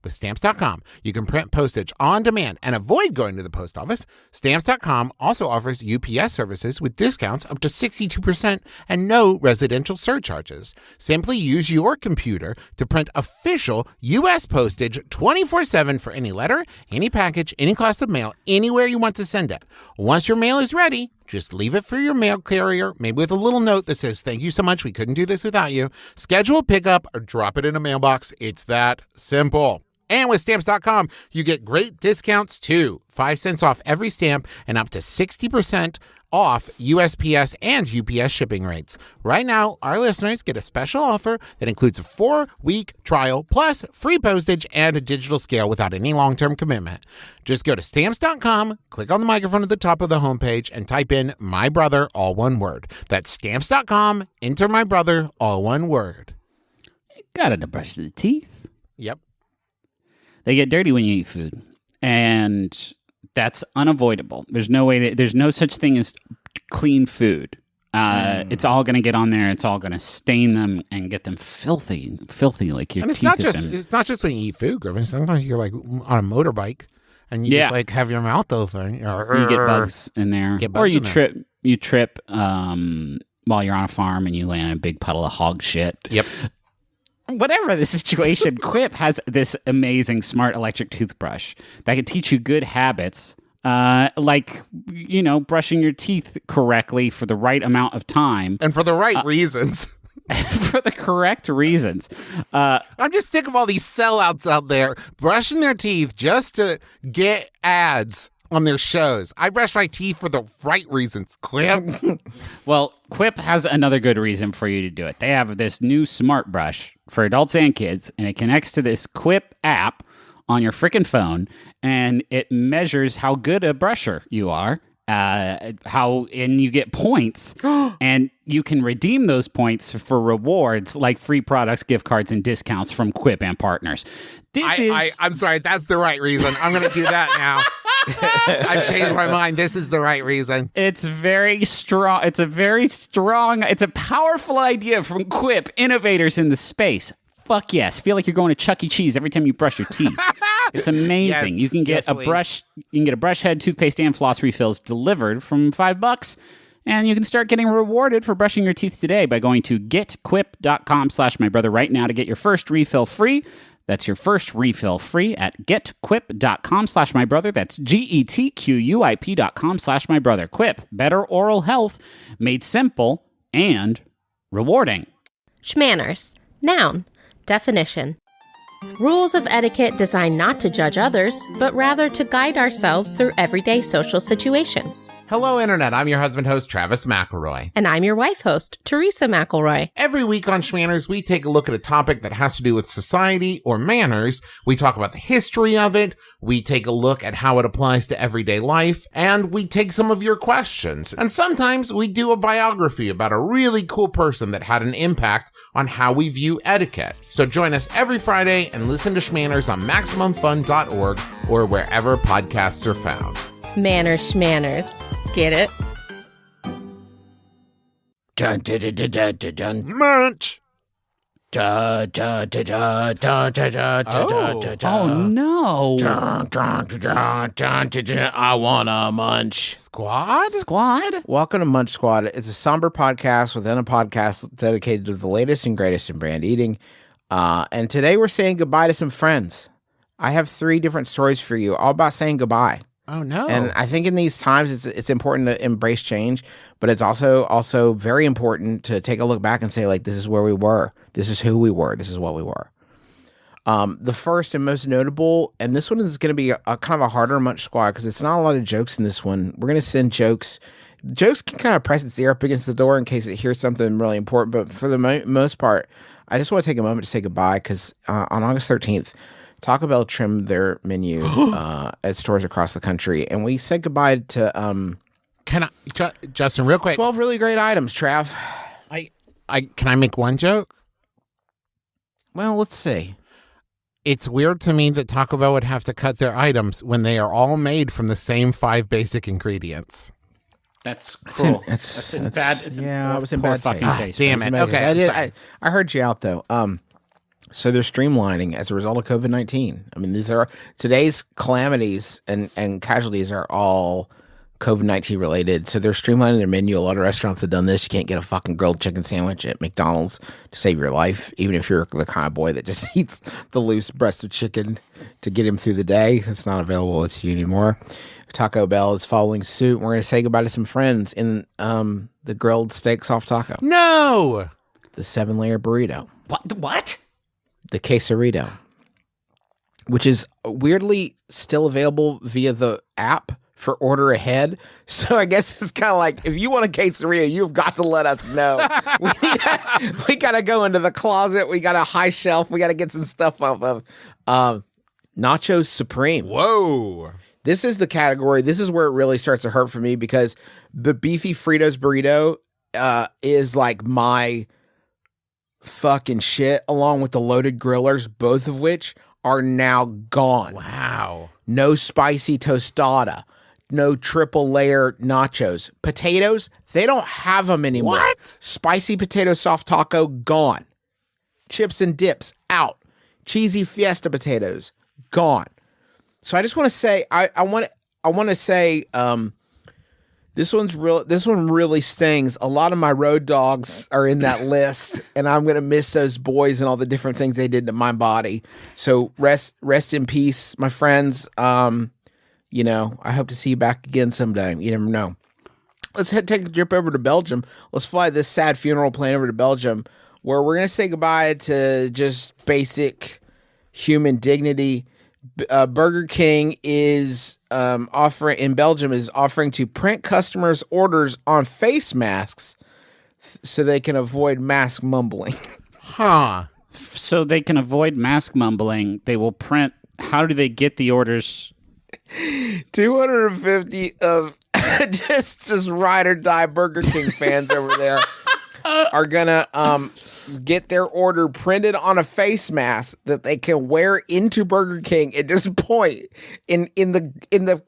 [SPEAKER 4] With Stamps.com, you can print postage on demand and avoid going to the post office. Stamps.com also offers UPS services with discounts up to 62% and no residential surcharges. Simply use your computer to print official U.S. postage 24/7 for any letter, any package, any class of mail, anywhere you want to send it. Once your mail is ready, just leave it for your mail carrier, maybe with a little note that says, "Thank you so much, we couldn't do this without you." Schedule a pickup or drop it in a mailbox. It's that simple. And with Stamps.com, you get great discounts too. 5 cents off every stamp and up to 60% off USPS and UPS shipping rates. Right now, our listeners get a special offer that includes a 4-week trial plus free postage and a digital scale without any long-term commitment. Just go to Stamps.com, click on the microphone at the top of the homepage, and type in My Brother, all one word. That's Stamps.com, enter My Brother, all one word.
[SPEAKER 5] Got to brush the teeth.
[SPEAKER 4] Yep.
[SPEAKER 5] They get dirty when you eat food, and that's unavoidable. There's no such thing as clean food. It's all going to get on there. It's all going to stain them and get them filthy like your
[SPEAKER 4] and
[SPEAKER 5] teeth.
[SPEAKER 4] It's not just when you eat food, Griffin. Sometimes you're like on a motorbike and you just like have your mouth open.
[SPEAKER 5] You get bugs in there, or you trip while you're on a farm and you land in a big puddle of hog shit.
[SPEAKER 4] Yep.
[SPEAKER 5] Whatever the situation, Quip has this amazing smart electric toothbrush that can teach you good habits, like, brushing your teeth correctly for the right amount of time.
[SPEAKER 4] And for the right reasons.
[SPEAKER 5] For the correct reasons.
[SPEAKER 4] I'm just sick of all these sellouts out there brushing their teeth just to get ads on their shows. I brush my teeth for the right reasons, Quip.
[SPEAKER 5] Well, Quip has another good reason for you to do it. They have this new smart brush for adults and kids, and it connects to this Quip app on your freaking phone, and it measures how good a brusher you are, and you get points, and you can redeem those points for rewards like free products, gift cards, and discounts from Quip and partners.
[SPEAKER 4] I'm sorry, that's the right reason. I'm going to do that now. I've changed my mind. This is the right reason.
[SPEAKER 5] It's very strong. It's a powerful idea from Quip, innovators in the space. Fuck yes. Feel like you're going to Chuck E. Cheese every time you brush your teeth. It's amazing.
[SPEAKER 4] Yes,
[SPEAKER 5] you can get a brush. You can get a brush head, toothpaste, and floss refills delivered from $5. And you can start getting rewarded for brushing your teeth today by going to getquip.com/mybrother right now to get your first refill free. That's your first refill free at getquip.com/mybrother. That's GETQUIP.com/mybrother. Quip, better oral health made simple and rewarding.
[SPEAKER 6] Schmanners. Noun. Definition. Rules of etiquette designed not to judge others, but rather to guide ourselves through everyday social situations.
[SPEAKER 4] Hello, Internet. I'm your husband host, Travis McElroy.
[SPEAKER 6] And I'm your wife host, Teresa McElroy.
[SPEAKER 4] Every week on Schmanners, we take a look at a topic that has to do with society or manners. We talk about the history of it. We take a look at how it applies to everyday life. And we take some of your questions. And sometimes we do a biography about a really cool person that had an impact on how we view etiquette. So join us every Friday and listen to Schmanners on MaximumFun.org or wherever podcasts are found.
[SPEAKER 6] Manners schmanners. Get it?
[SPEAKER 3] Dun, dun, dun, dun, dun, dun, dun.
[SPEAKER 4] Munch!
[SPEAKER 3] Dun, dun, dun, dun, dun, dun, dun, dun, dun, dun.
[SPEAKER 5] Oh, no.
[SPEAKER 3] Dun, dun, dun, dun, dun, dun, dun. I want a munch.
[SPEAKER 4] Squad?
[SPEAKER 5] Squad?
[SPEAKER 3] Welcome to Munch Squad. It's a somber podcast within a podcast dedicated to the latest and greatest in brand eating. And today we're saying goodbye to some friends. I have 3 different stories for you, all about saying goodbye.
[SPEAKER 4] Oh, no.
[SPEAKER 3] And I think in these times, it's important to embrace change, but it's also very important to take a look back and say, like, this is where we were. This is who we were. This is what we were. The first and most notable, and this one is going to be a kind of a harder Munch Squad because it's not a lot of jokes in this one. We're going to send jokes. Jokes can kind of press its ear up against the door in case it hears something really important, but for the most part, I just want to take a moment to say goodbye because on August 13th, Taco Bell trimmed their menu at stores across the country, and we said goodbye to
[SPEAKER 4] Can I, Justin, real quick?
[SPEAKER 3] 12 really great items, Trav.
[SPEAKER 4] Can I make one joke?
[SPEAKER 3] Well, let's see.
[SPEAKER 4] It's weird to me that Taco Bell would have to cut their items when they are all made from the same 5 basic ingredients.
[SPEAKER 5] That's cruel.
[SPEAKER 3] I was in bad
[SPEAKER 5] fucking
[SPEAKER 3] taste.
[SPEAKER 5] taste.
[SPEAKER 4] Damn it. Okay.
[SPEAKER 3] I heard you out though. So they're streamlining as a result of COVID-19. I mean, these are today's calamities and casualties are all COVID-19 related. So they're streamlining their menu. A lot of restaurants have done this. You can't get a fucking grilled chicken sandwich at McDonald's to save your life, even if you're the kind of boy that just eats the loose breast of chicken to get him through the day. It's not available to you anymore. Taco Bell is following suit. We're going to say goodbye to some friends in the grilled steak soft taco,
[SPEAKER 4] No!
[SPEAKER 3] the 7-layer burrito,
[SPEAKER 5] What?
[SPEAKER 3] the quesarito, which is weirdly still available via the app for order ahead. So I guess it's kind of like, if you want a quesarito, you've got to let us know. we got to go into the closet. We got a high shelf. We got to get some stuff off of Nachos Supreme.
[SPEAKER 4] Whoa.
[SPEAKER 3] This is the category. This is where it really starts to hurt for me because the beefy Fritos burrito is like my fucking shit, along with the loaded grillers, both of which are now gone.
[SPEAKER 4] Wow.
[SPEAKER 3] No spicy tostada, no triple layer nachos. Potatoes, they don't have them anymore.
[SPEAKER 4] What?
[SPEAKER 3] Spicy potato soft taco, gone. Chips and dips, out. Cheesy fiesta potatoes, gone. So I just want to say, I want to say, this one really stings. A lot of my road dogs are in that list, and I'm gonna miss those boys and all the different things they did to my body. So rest in peace, my friends. I hope to see you back again someday. You never know. Let's take a trip over to Belgium. Let's fly this sad funeral plane over to Belgium, where we're gonna say goodbye to just basic human dignity. Burger King is offering to print customers' orders on face masks so they can avoid mask mumbling.
[SPEAKER 4] Huh.
[SPEAKER 5] So they can avoid mask mumbling. They will print. How do they get the orders?
[SPEAKER 3] 250 of just ride or die Burger King fans over there are gonna get their order printed on a face mask that they can wear into Burger King. At this point, in the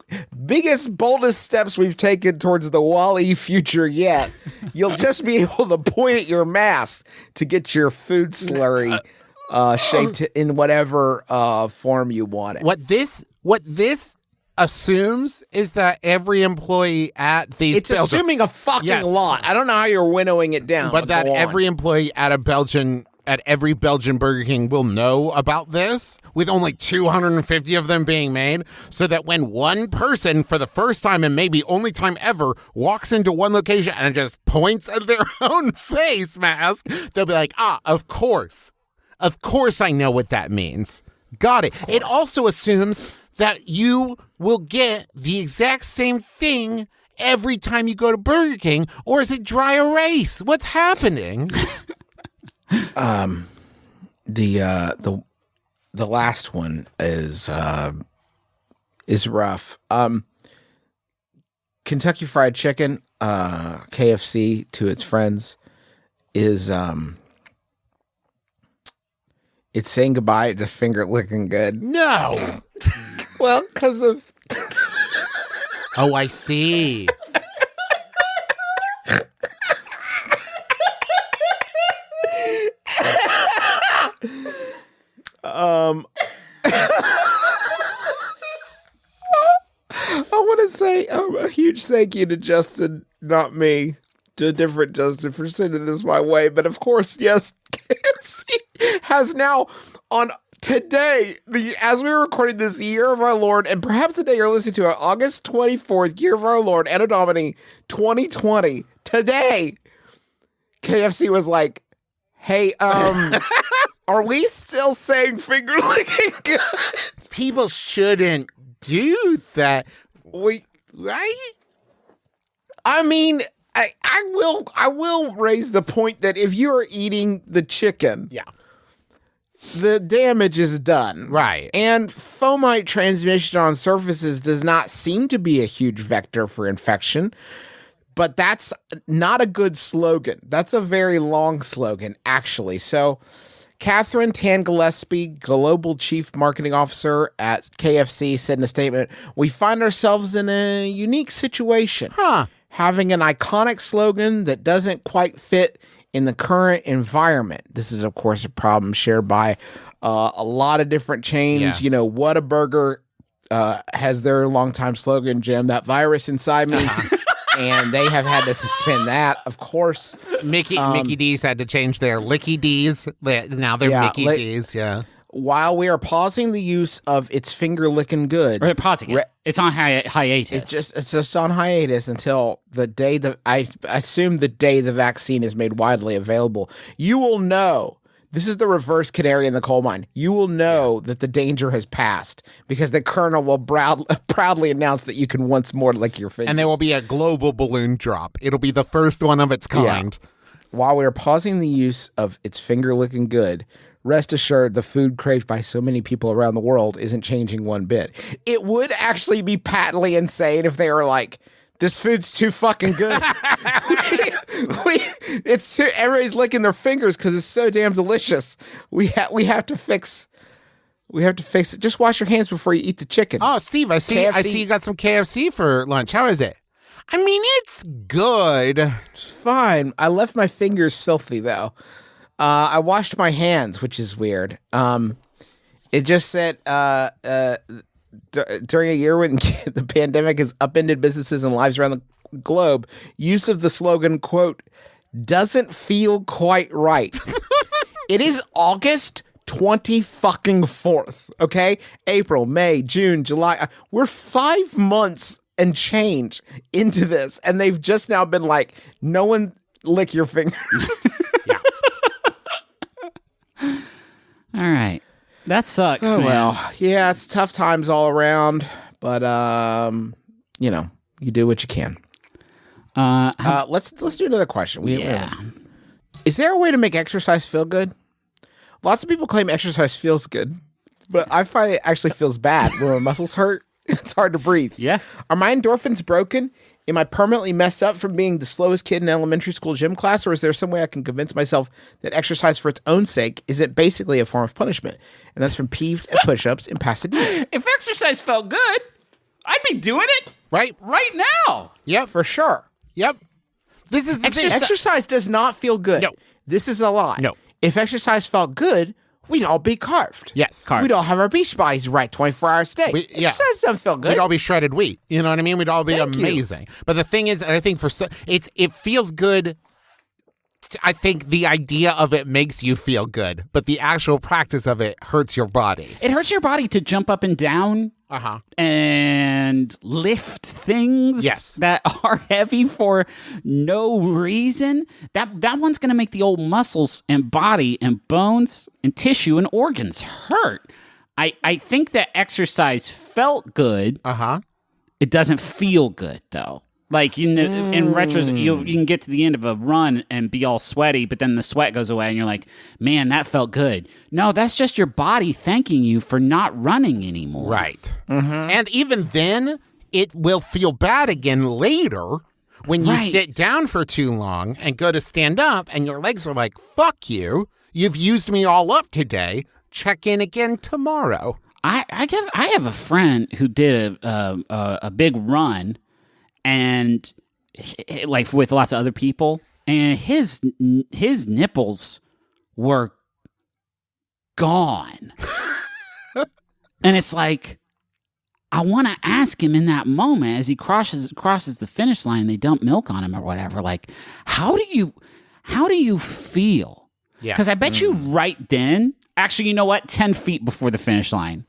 [SPEAKER 3] biggest, boldest steps we've taken towards the Wall-E future yet, you'll just be able to point at your mask to get your food slurry shaped in whatever form you want it.
[SPEAKER 4] What this assumes is that every employee at these
[SPEAKER 3] It's assuming a fucking lot. I don't know how you're winnowing it down.
[SPEAKER 4] but that
[SPEAKER 3] go on.
[SPEAKER 4] every employee at a Belgian at every Belgian Burger King will know about this, with only 250 of them being made, so that when one person, for the first time and maybe only time ever, walks into one location and just points at their own face mask, they'll be like, of course. Of course I know what that means. Got it. It also assumes that you will get the exact same thing every time you go to Burger King, or is it dry erase? What's happening?
[SPEAKER 3] The last one is rough. Kentucky Fried Chicken, KFC to its friends, is it's saying goodbye to finger licking good.
[SPEAKER 4] No.
[SPEAKER 3] Well, because of
[SPEAKER 4] Oh, I see.
[SPEAKER 3] I want to say a huge thank you to Justin, not me, to a different Justin for sending this my way. But of course, yes, KFC has now on today, as we were recording this, the year of our Lord, and perhaps the day you're listening to it, August 24th, year of our Lord, Anno Domini 2020. Today, KFC was like, hey, are we still saying finger licking good?
[SPEAKER 4] People shouldn't do that.
[SPEAKER 3] Right? I mean, I will raise the point that if you are eating the chicken,
[SPEAKER 4] Yeah.
[SPEAKER 3] the damage is done.
[SPEAKER 4] Right.
[SPEAKER 3] And fomite transmission on surfaces does not seem to be a huge vector for infection, but that's not a good slogan. That's a very long slogan, actually. So Catherine Tan Gillespie, Global Chief Marketing Officer at KFC, said in a statement, "We find ourselves in a unique situation. Having an iconic slogan that doesn't quite fit in the current environment." This is, of course, a problem shared by a lot of different chains.
[SPEAKER 4] Yeah.
[SPEAKER 3] You know, Whataburger has their longtime slogan, "Jam that virus inside me." And they have had to suspend that, of course.
[SPEAKER 4] Mickey D's had to change their Licky D's. Now they're Mickey D's, yeah.
[SPEAKER 3] While we are pausing the use of "it's finger licking good,"
[SPEAKER 5] Or pausing it. It's on hiatus.
[SPEAKER 3] it's just on hiatus until the day I assume the day the vaccine is made widely available. You will know. This is the reverse canary in the coal mine. You will know that the danger has passed because the colonel will proudly announce that you can once more lick your fingers.
[SPEAKER 4] And there will be a global balloon drop. It'll be the first one of its kind.
[SPEAKER 3] Yeah. While we are pausing the use of "it's finger licking good," rest assured the food craved by so many people around the world isn't changing one bit. It would actually be patently insane if they were like, "This food's too fucking good." Everybody's licking their fingers because it's so damn delicious. We have to fix it. Just wash your hands before you eat the chicken.
[SPEAKER 4] Oh, Steve, I see you got some KFC for lunch. How is it? I mean, it's good.
[SPEAKER 3] It's fine. I left my fingers filthy though. I washed my hands, which is weird. It just said during a year when the pandemic has upended businesses and lives around the globe, use of the slogan, quote, "doesn't feel quite right." It is August 24th, okay? April, May, June, July. We're 5 months and change into this, and they've just now been like, "No one lick your fingers."
[SPEAKER 4] Yeah.
[SPEAKER 5] All right. That sucks,
[SPEAKER 3] Oh,
[SPEAKER 5] man.
[SPEAKER 3] well, yeah, it's tough times all around, but you know, you do what you can. Let's do another question. Is there a way to make exercise feel good? Lots of people claim exercise feels good, but I find it actually feels bad when my muscles hurt. It's hard to breathe.
[SPEAKER 5] Yeah.
[SPEAKER 3] Are my endorphins broken? Am I permanently messed up from being the slowest kid in elementary school gym class, or is there some way I can convince myself that exercise for its own sake isn't basically a form of punishment? And that's from Peeved at Push-Ups in Pasadena.
[SPEAKER 5] If exercise felt good, I'd be doing it
[SPEAKER 4] Right?
[SPEAKER 5] right now.
[SPEAKER 4] Yep.
[SPEAKER 3] For sure.
[SPEAKER 4] Yep. This is the thing.
[SPEAKER 3] Exercise does not feel good.
[SPEAKER 4] No.
[SPEAKER 3] This is a lie.
[SPEAKER 4] No.
[SPEAKER 3] If exercise felt good, we'd all be carved.
[SPEAKER 4] Yes.
[SPEAKER 5] Carved.
[SPEAKER 3] We'd all have our beach bodies right 24 hours a day.
[SPEAKER 4] Yeah.
[SPEAKER 3] Exercise doesn't feel good.
[SPEAKER 4] We'd all be shredded wheat. You know what I mean? We'd all be
[SPEAKER 3] Thank you.
[SPEAKER 4] amazing. But the thing is, I think it feels good I think the idea of it makes you feel good, but the actual practice of it hurts your body.
[SPEAKER 5] It hurts your body to jump up and down and lift things that are heavy for no reason. That one's going to make the old muscles and body and bones and tissue and organs hurt. I think that exercise felt good. It doesn't feel good, though. Like in retro, you can get to the end of a run and be all sweaty, but then the sweat goes away and you're like, man, that felt good. No, that's just your body thanking you for not running anymore.
[SPEAKER 4] Right. And even then, it will feel bad again later when you sit down for too long and go to stand up and your legs are like, fuck you. You've used me all up today. Check in again tomorrow.
[SPEAKER 5] I have a friend who did a big run. And like with lots of other people, and his nipples were gone. And it's like, I want to ask him in that moment as he crosses the finish line and they dump milk on him or whatever, like, how do you feel? Yeah. Because I bet you right then, actually, you know what? 10 feet before the finish line,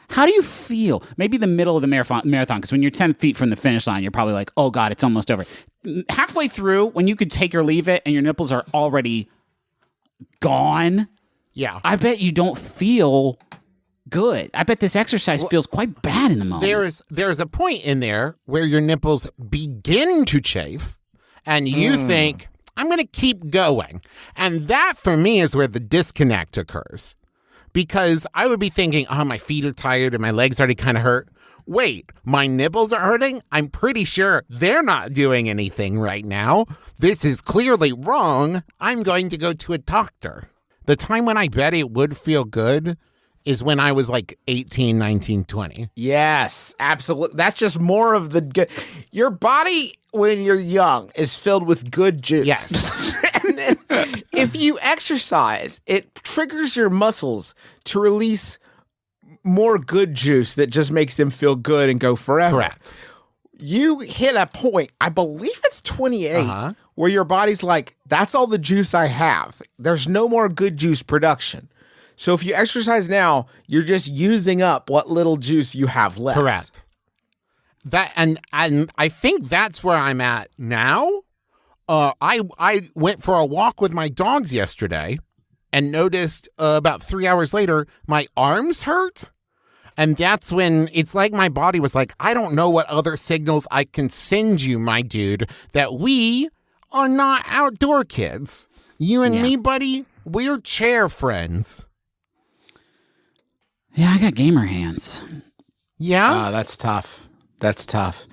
[SPEAKER 5] how do you feel? Maybe the middle of the marathon, because when you're 10 feet from the finish line, you're probably like, oh, God, it's almost over. Halfway through, when you could take or leave it and your nipples are already gone, I bet you don't feel good. I bet this exercise feels quite bad in the moment.
[SPEAKER 4] There's a point in there where your nipples begin to chafe and you think, I'm going to keep going. And that, for me, is where the disconnect occurs. Because I would be thinking, oh, my feet are tired and my legs already kind of hurt. Wait, my nipples are hurting? I'm pretty sure they're not doing anything right now. This is clearly wrong. I'm going to go to a doctor. The time when I bet it would feel good is when I was like 18, 19, 20.
[SPEAKER 3] Yes, absolutely. That's just more of the good. Your body, when you're young, is filled with good juice.
[SPEAKER 4] Yes.
[SPEAKER 3] And then if you exercise, it triggers your muscles to release more good juice that just makes them feel good and go forever.
[SPEAKER 4] Correct.
[SPEAKER 3] You hit a point, I believe it's 28, where your body's like, that's all the juice I have. There's no more good juice production. So if you exercise now, you're just using up what little juice you have left.
[SPEAKER 4] Correct. That and I think that's where I'm at now. I went for a walk with my dogs yesterday and noticed about 3 hours later, my arms hurt. And that's when it's like my body was like, I don't know what other signals I can send you, my dude, that we are not outdoor kids. You and me, buddy, we're chair friends.
[SPEAKER 5] Yeah, I got gamer hands.
[SPEAKER 4] Yeah?
[SPEAKER 3] That's tough. That's tough.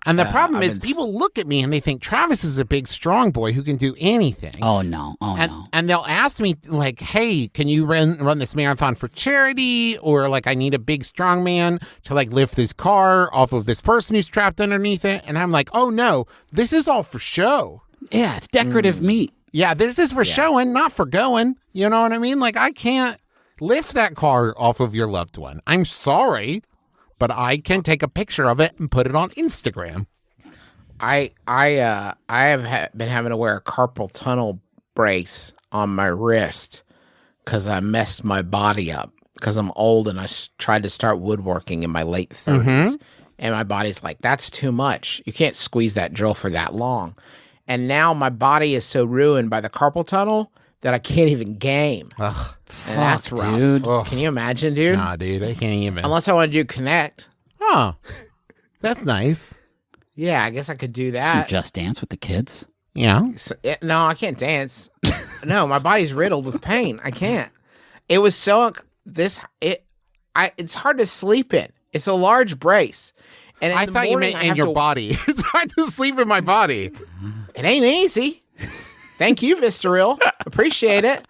[SPEAKER 4] And the problem is people look at me and they think Travis is a big, strong boy who can do anything.
[SPEAKER 5] Oh, no. No.
[SPEAKER 4] And they'll ask me, like, hey, can you run this marathon for charity? Or, like, I need a big, strong man to, like, lift this car off of this person who's trapped underneath it. And I'm like, oh, no, this is all for show.
[SPEAKER 5] Yeah, it's decorative meat.
[SPEAKER 4] Yeah, this is for showing, not for going. You know what I mean? Like, I can't lift that car off of your loved one. I'm sorry. But I can take a picture of it and put it on Instagram.
[SPEAKER 3] I have been having to wear a carpal tunnel brace on my wrist because I messed my body up because I'm old and I tried to start woodworking in my late 30s. And my body's like, that's too much. You can't squeeze that drill for that long. And now my body is so ruined by the carpal tunnel that I can't even game.
[SPEAKER 4] Ugh.
[SPEAKER 3] And that's rough.
[SPEAKER 5] Dude.
[SPEAKER 3] Can you imagine, dude?
[SPEAKER 4] Nah, dude, I can't even.
[SPEAKER 3] Unless I want to do Connect.
[SPEAKER 4] Oh, that's nice.
[SPEAKER 3] Yeah, I guess I could do
[SPEAKER 5] Some
[SPEAKER 3] that.
[SPEAKER 5] Just Dance with the kids.
[SPEAKER 4] Yeah.
[SPEAKER 3] No, I can't dance. No, my body's riddled with pain. I can't. It was so it's hard to sleep in. It's a large brace. And
[SPEAKER 4] I thought you meant in your body. It's hard to sleep in my body.
[SPEAKER 3] It ain't easy. Thank you, Vistaril. Appreciate it.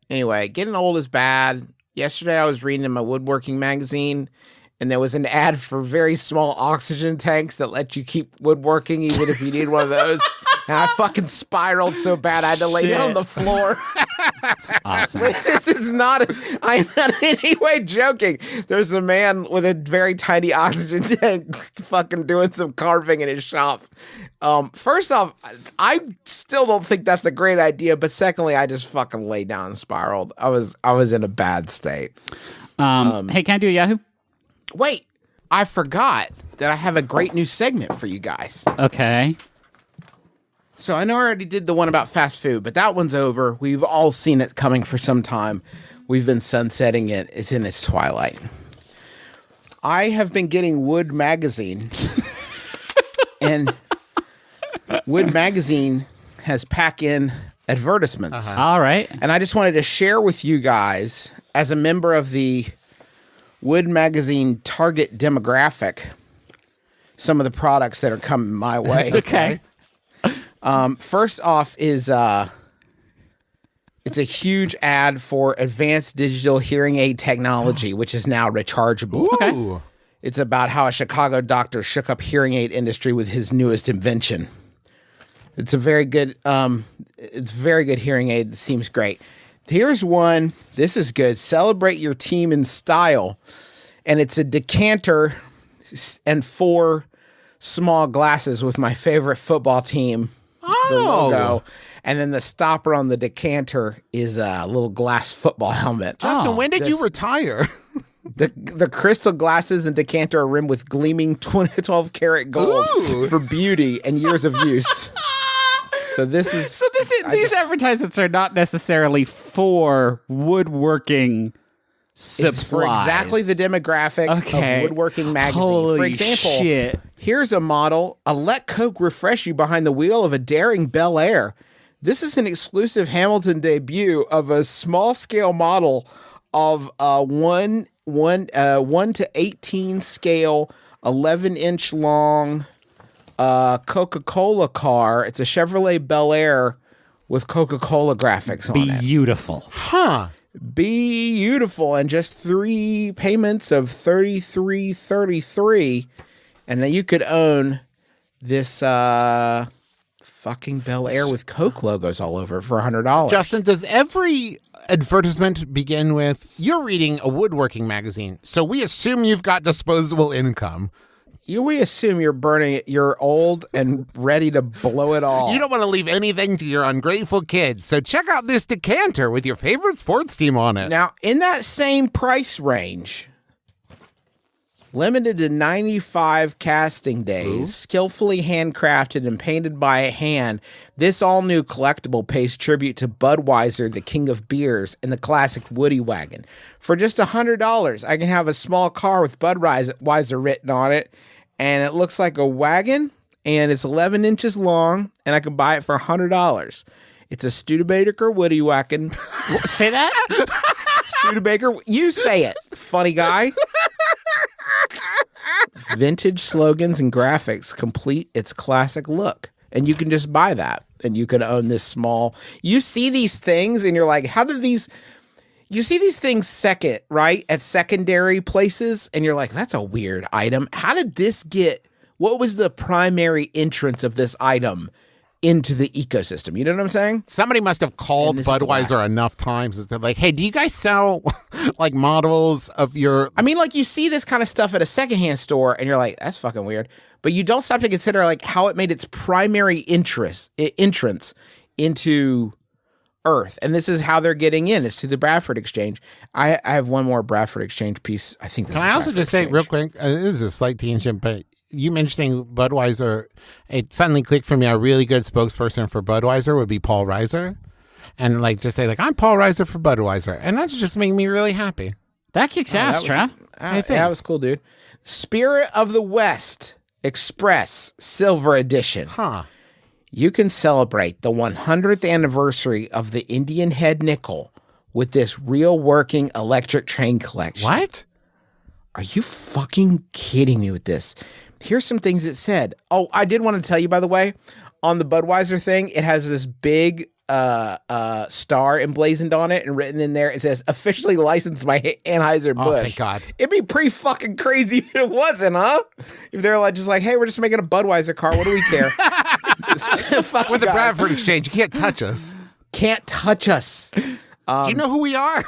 [SPEAKER 3] Anyway, getting old is bad. Yesterday I was reading in my woodworking magazine, and there was an ad for very small oxygen tanks that let you keep woodworking even if you need one of those. And I fucking spiraled so bad I had to lay down on the floor.
[SPEAKER 5] Awesome.
[SPEAKER 3] This is not, I'm not in any way joking. There's a man with a very tiny oxygen tank fucking doing some carving in his shop. First off, I still don't think that's a great idea, but secondly, I just fucking laid down and spiraled. I was in a bad state.
[SPEAKER 5] Hey, can I do a Yahoo?
[SPEAKER 3] Wait, I forgot that I have a great new segment for you guys.
[SPEAKER 5] Okay.
[SPEAKER 3] So I know I already did the one about fast food, but that one's over. We've all seen it coming for some time. We've been sunsetting it. It's in its twilight. I have been getting Wood Magazine. And Wood Magazine has pack-in advertisements.
[SPEAKER 5] All right.
[SPEAKER 3] And I just wanted to share with you guys, as a member of the Wood Magazine target demographic, some of the products that are coming my way.
[SPEAKER 5] Okay.
[SPEAKER 3] First off is it's a huge ad for advanced digital hearing aid technology, which is now rechargeable.
[SPEAKER 5] Okay.
[SPEAKER 3] It's about how a Chicago doctor shook up hearing aid industry with his newest invention. It's a very good hearing aid. It seems great. Here's one. This is good. Celebrate your team in style. And it's a decanter and 4 small glasses with my favorite football team. The logo. And then the stopper on the decanter is a little glass football helmet.
[SPEAKER 4] Justin, when did you retire?
[SPEAKER 3] The crystal glasses and decanter are rimmed with gleaming 12 karat gold for beauty and years of use. So
[SPEAKER 5] these advertisements are not necessarily for woodworking supplies.
[SPEAKER 3] It's for exactly the demographic of Woodworking Magazine.
[SPEAKER 5] Holy
[SPEAKER 3] for example,
[SPEAKER 5] shit.
[SPEAKER 3] Here's a model, a Let Coke refresh you behind the wheel of a daring Bel Air. This is an exclusive Hamilton debut of a small-scale model of a 1 to 18 scale, 11-inch long Coca-Cola car. It's a Chevrolet Bel Air with Coca-Cola graphics on it.
[SPEAKER 5] Beautiful.
[SPEAKER 3] Beautiful. And just 3 payments of $33.33, and then you could own this fucking Bel Air with Coke logos all over for $100.
[SPEAKER 4] Justin, does every advertisement begin with, you're reading a woodworking magazine, so we assume you've got disposable income?
[SPEAKER 3] We assume you're old and ready to blow it all.
[SPEAKER 4] You don't want to leave anything to your ungrateful kids, so check out this decanter with your favorite sports team on it.
[SPEAKER 3] Now, in that same price range, limited to 95 casting days, skillfully handcrafted and painted by a hand, this all-new collectible pays tribute to Budweiser, the king of beers, and the classic Woody Wagon. For just $100, I can have a small car with Budweiser written on it, and it looks like a wagon, and it's 11 inches long, and I can buy it for $100. It's a Studebaker Woody Wagon.
[SPEAKER 5] Say that?
[SPEAKER 3] Studebaker, you say it, funny guy. Vintage slogans and graphics complete its classic look. And you can just buy that. And you can own this small. You see these things and you're like, how did these... You see these things second, right? At secondary places. And you're like, that's a weird item. How did this get... What was the primary entrance of this item into the ecosystem? You know what I'm saying?
[SPEAKER 4] Somebody must have called Budweiser enough times and said, like, hey, do you guys sell like models of your...
[SPEAKER 3] I mean, like, you see this kind of stuff at a secondhand store and you're like, that's fucking weird. But you don't stop to consider like how it made its primary entrance into Earth. And this is how they're getting in. It's to the Bradford Exchange. I have one more Bradford Exchange piece. I think this
[SPEAKER 4] Can
[SPEAKER 3] is
[SPEAKER 4] I also
[SPEAKER 3] Bradford
[SPEAKER 4] just say
[SPEAKER 3] Exchange.
[SPEAKER 4] real quick, this is a slight tangent, but you mentioning Budweiser, it suddenly clicked for me. A really good spokesperson for Budweiser would be Paul Reiser. And like, just say like, I'm Paul Reiser for Budweiser. And that's just making me really happy.
[SPEAKER 5] That kicks ass, Trav.
[SPEAKER 3] That was cool, dude. Spirit of the West Express Silver Edition. You can celebrate the 100th anniversary of the Indian Head Nickel with this real working electric train collection.
[SPEAKER 4] What?
[SPEAKER 3] Are you fucking kidding me with this? Here's some things it said. Oh, I did want to tell you, by the way, on the Budweiser thing, it has this big star emblazoned on it, and written in there, it says, officially licensed by Anheuser-Busch.
[SPEAKER 4] Oh, thank God.
[SPEAKER 3] It'd be pretty fucking crazy if it wasn't, huh? If they're like, just like, hey, we're just making a Budweiser car. What do we care? Fuck
[SPEAKER 4] With
[SPEAKER 3] you
[SPEAKER 4] the
[SPEAKER 3] guys.
[SPEAKER 4] Bradford Exchange, you can't touch us.
[SPEAKER 3] Can't touch us.
[SPEAKER 4] Do you know who we are?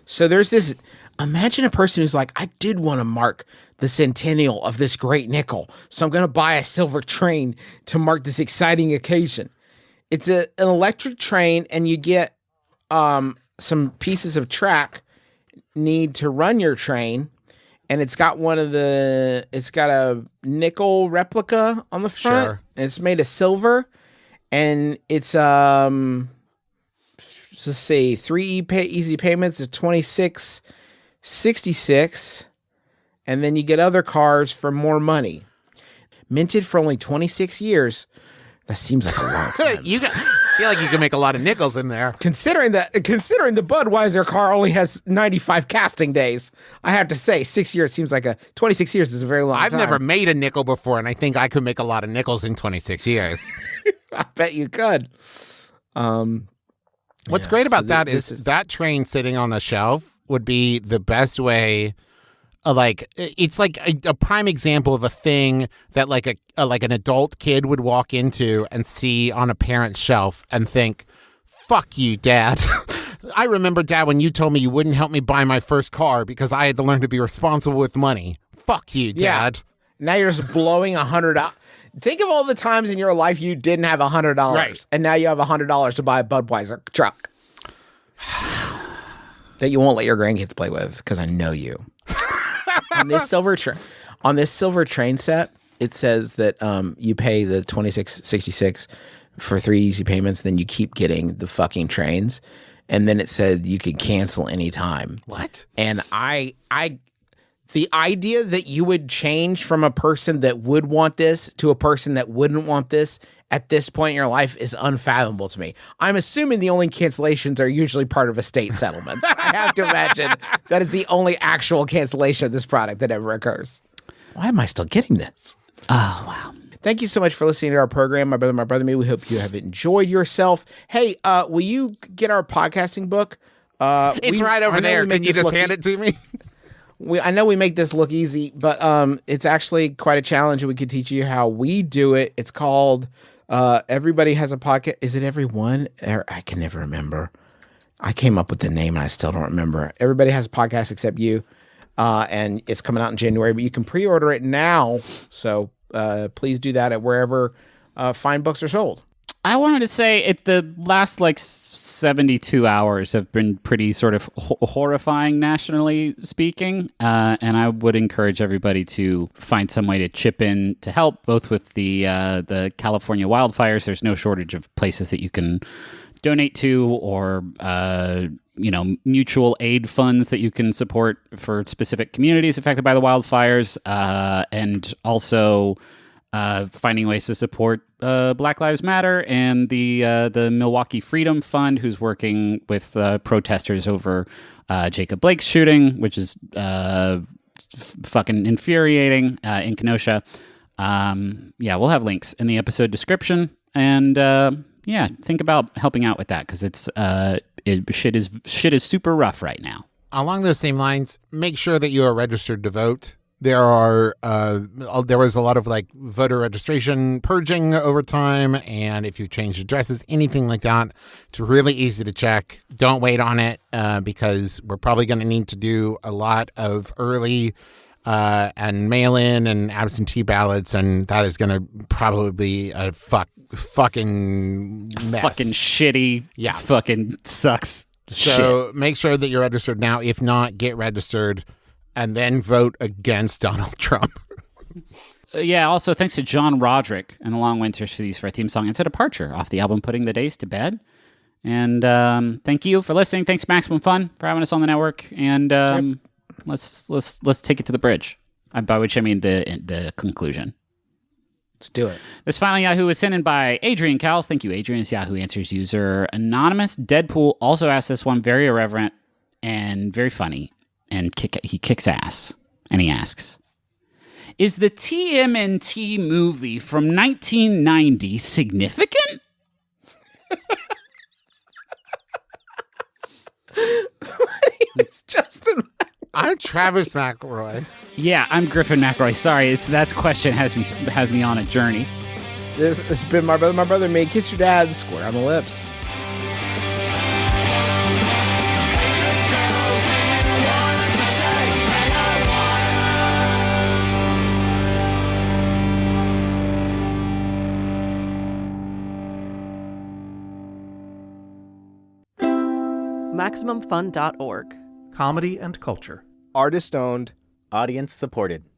[SPEAKER 3] So there's this. Imagine a person who's like, I did want to mark the centennial of this great nickel, so I'm going to buy a silver train to mark this exciting occasion. It's an electric train, and you get some pieces of track need to run your train, and it's got a nickel replica on the front,
[SPEAKER 4] Sure.
[SPEAKER 3] and it's made of silver, and it's let's see, 3 easy payments of $26.66, and then you get other cars for more money. Minted for only 26 years. That seems like a long time.
[SPEAKER 4] You feel like you can make a lot of nickels in there.
[SPEAKER 3] Considering the Budweiser car only has 95 casting days, I have to say 6 years seems like 26 years is a very long
[SPEAKER 4] I've
[SPEAKER 3] time.
[SPEAKER 4] never made a nickel before, and I think I could make a lot of nickels in 26 years.
[SPEAKER 3] I bet you could.
[SPEAKER 4] What's great about that
[SPEAKER 3] this
[SPEAKER 4] is that train sitting on a shelf would be the best way. It's like a prime example of a thing that like an adult kid would walk into and see on a parent's shelf and think, "Fuck you, Dad." I remember, Dad, when you told me you wouldn't help me buy my first car because I had to learn to be responsible with money. Fuck you, Dad.
[SPEAKER 3] Now you're just blowing $100. Think of all the times in your life you didn't have $100,
[SPEAKER 4] Right.
[SPEAKER 3] and now you have $100 to buy a Budweiser truck that you won't let your grandkids play with because I know you. On this silver train set, it says that you pay the $26.66 for 3 easy payments, then you keep getting the fucking trains, and then it said you could cancel anytime.
[SPEAKER 4] What?
[SPEAKER 3] And the idea that you would change from a person that would want this to a person that wouldn't want this at this point in your life is unfathomable to me. I'm assuming the only cancellations are usually part of estate settlements. I have to imagine that is the only actual cancellation of this product that ever occurs. Why am I still getting this?
[SPEAKER 5] Oh, wow.
[SPEAKER 3] Thank you so much for listening to our program, My Brother, Me. We hope you have enjoyed yourself. Hey, will you get our podcasting book?
[SPEAKER 4] It's right over there. Can you just hand it to me?
[SPEAKER 3] I know we make this look easy, but it's actually quite a challenge, and we could teach you how we do it. It's called Everybody Has a Podcast. Is it Everyone? I can never remember. I came up with the name, and I still don't remember. Everybody Has a Podcast Except You, and it's coming out in January, but you can pre-order it now, so please do that at wherever fine books are sold.
[SPEAKER 5] I wanted to say the last 72 hours have been pretty sort of horrifying nationally speaking, and I would encourage everybody to find some way to chip in to help, both with the California wildfires. There's no shortage of places that you can donate to, or mutual aid funds that you can support for specific communities affected by the wildfires, and also finding ways to support Black Lives Matter and the Milwaukee Freedom Fund, who's working with protesters over Jacob Blake's shooting, which is fucking infuriating in Kenosha. We'll have links in the episode description, and think about helping out with that, because it's shit is super rough right now.
[SPEAKER 4] Along those same lines, make sure that you are registered to vote. There was a lot of voter registration purging over time, and if you've changed addresses, anything like that, it's really easy to check. Don't wait on it because we're probably going to need to do a lot of early and mail-in and absentee ballots, and that is going to probably be a fucking mess.
[SPEAKER 5] Fucking shitty.
[SPEAKER 4] Yeah.
[SPEAKER 5] Fucking sucks.
[SPEAKER 4] So make sure that you're registered now. If not, get registered. And then vote against Donald Trump.
[SPEAKER 5] Also thanks to John Roderick and the Long Winters for our theme song. It's a departure off the album Putting the Days to Bed. And thank you for listening. Thanks Maximum Fun for having us on the network. And let's take it to the bridge. By which I mean the conclusion.
[SPEAKER 3] Let's do it.
[SPEAKER 5] This final Yahoo is sent in by Adrian Cowles. Thank you, Adrian. It's Yahoo Answers user Anonymous. Deadpool also asked this one, very irreverent and very funny. And he kicks ass. And he asks, is the TMNT movie from 1990 significant?
[SPEAKER 3] It's Justin.
[SPEAKER 4] I'm Travis McElroy.
[SPEAKER 5] Yeah, I'm Griffin McElroy. Sorry, that question has me on a journey.
[SPEAKER 3] This has been My Brother, and Me. Kiss your dad square on the lips.
[SPEAKER 7] MaximumFun.org.
[SPEAKER 8] Comedy and culture.
[SPEAKER 9] Artist owned.
[SPEAKER 10] Audience supported.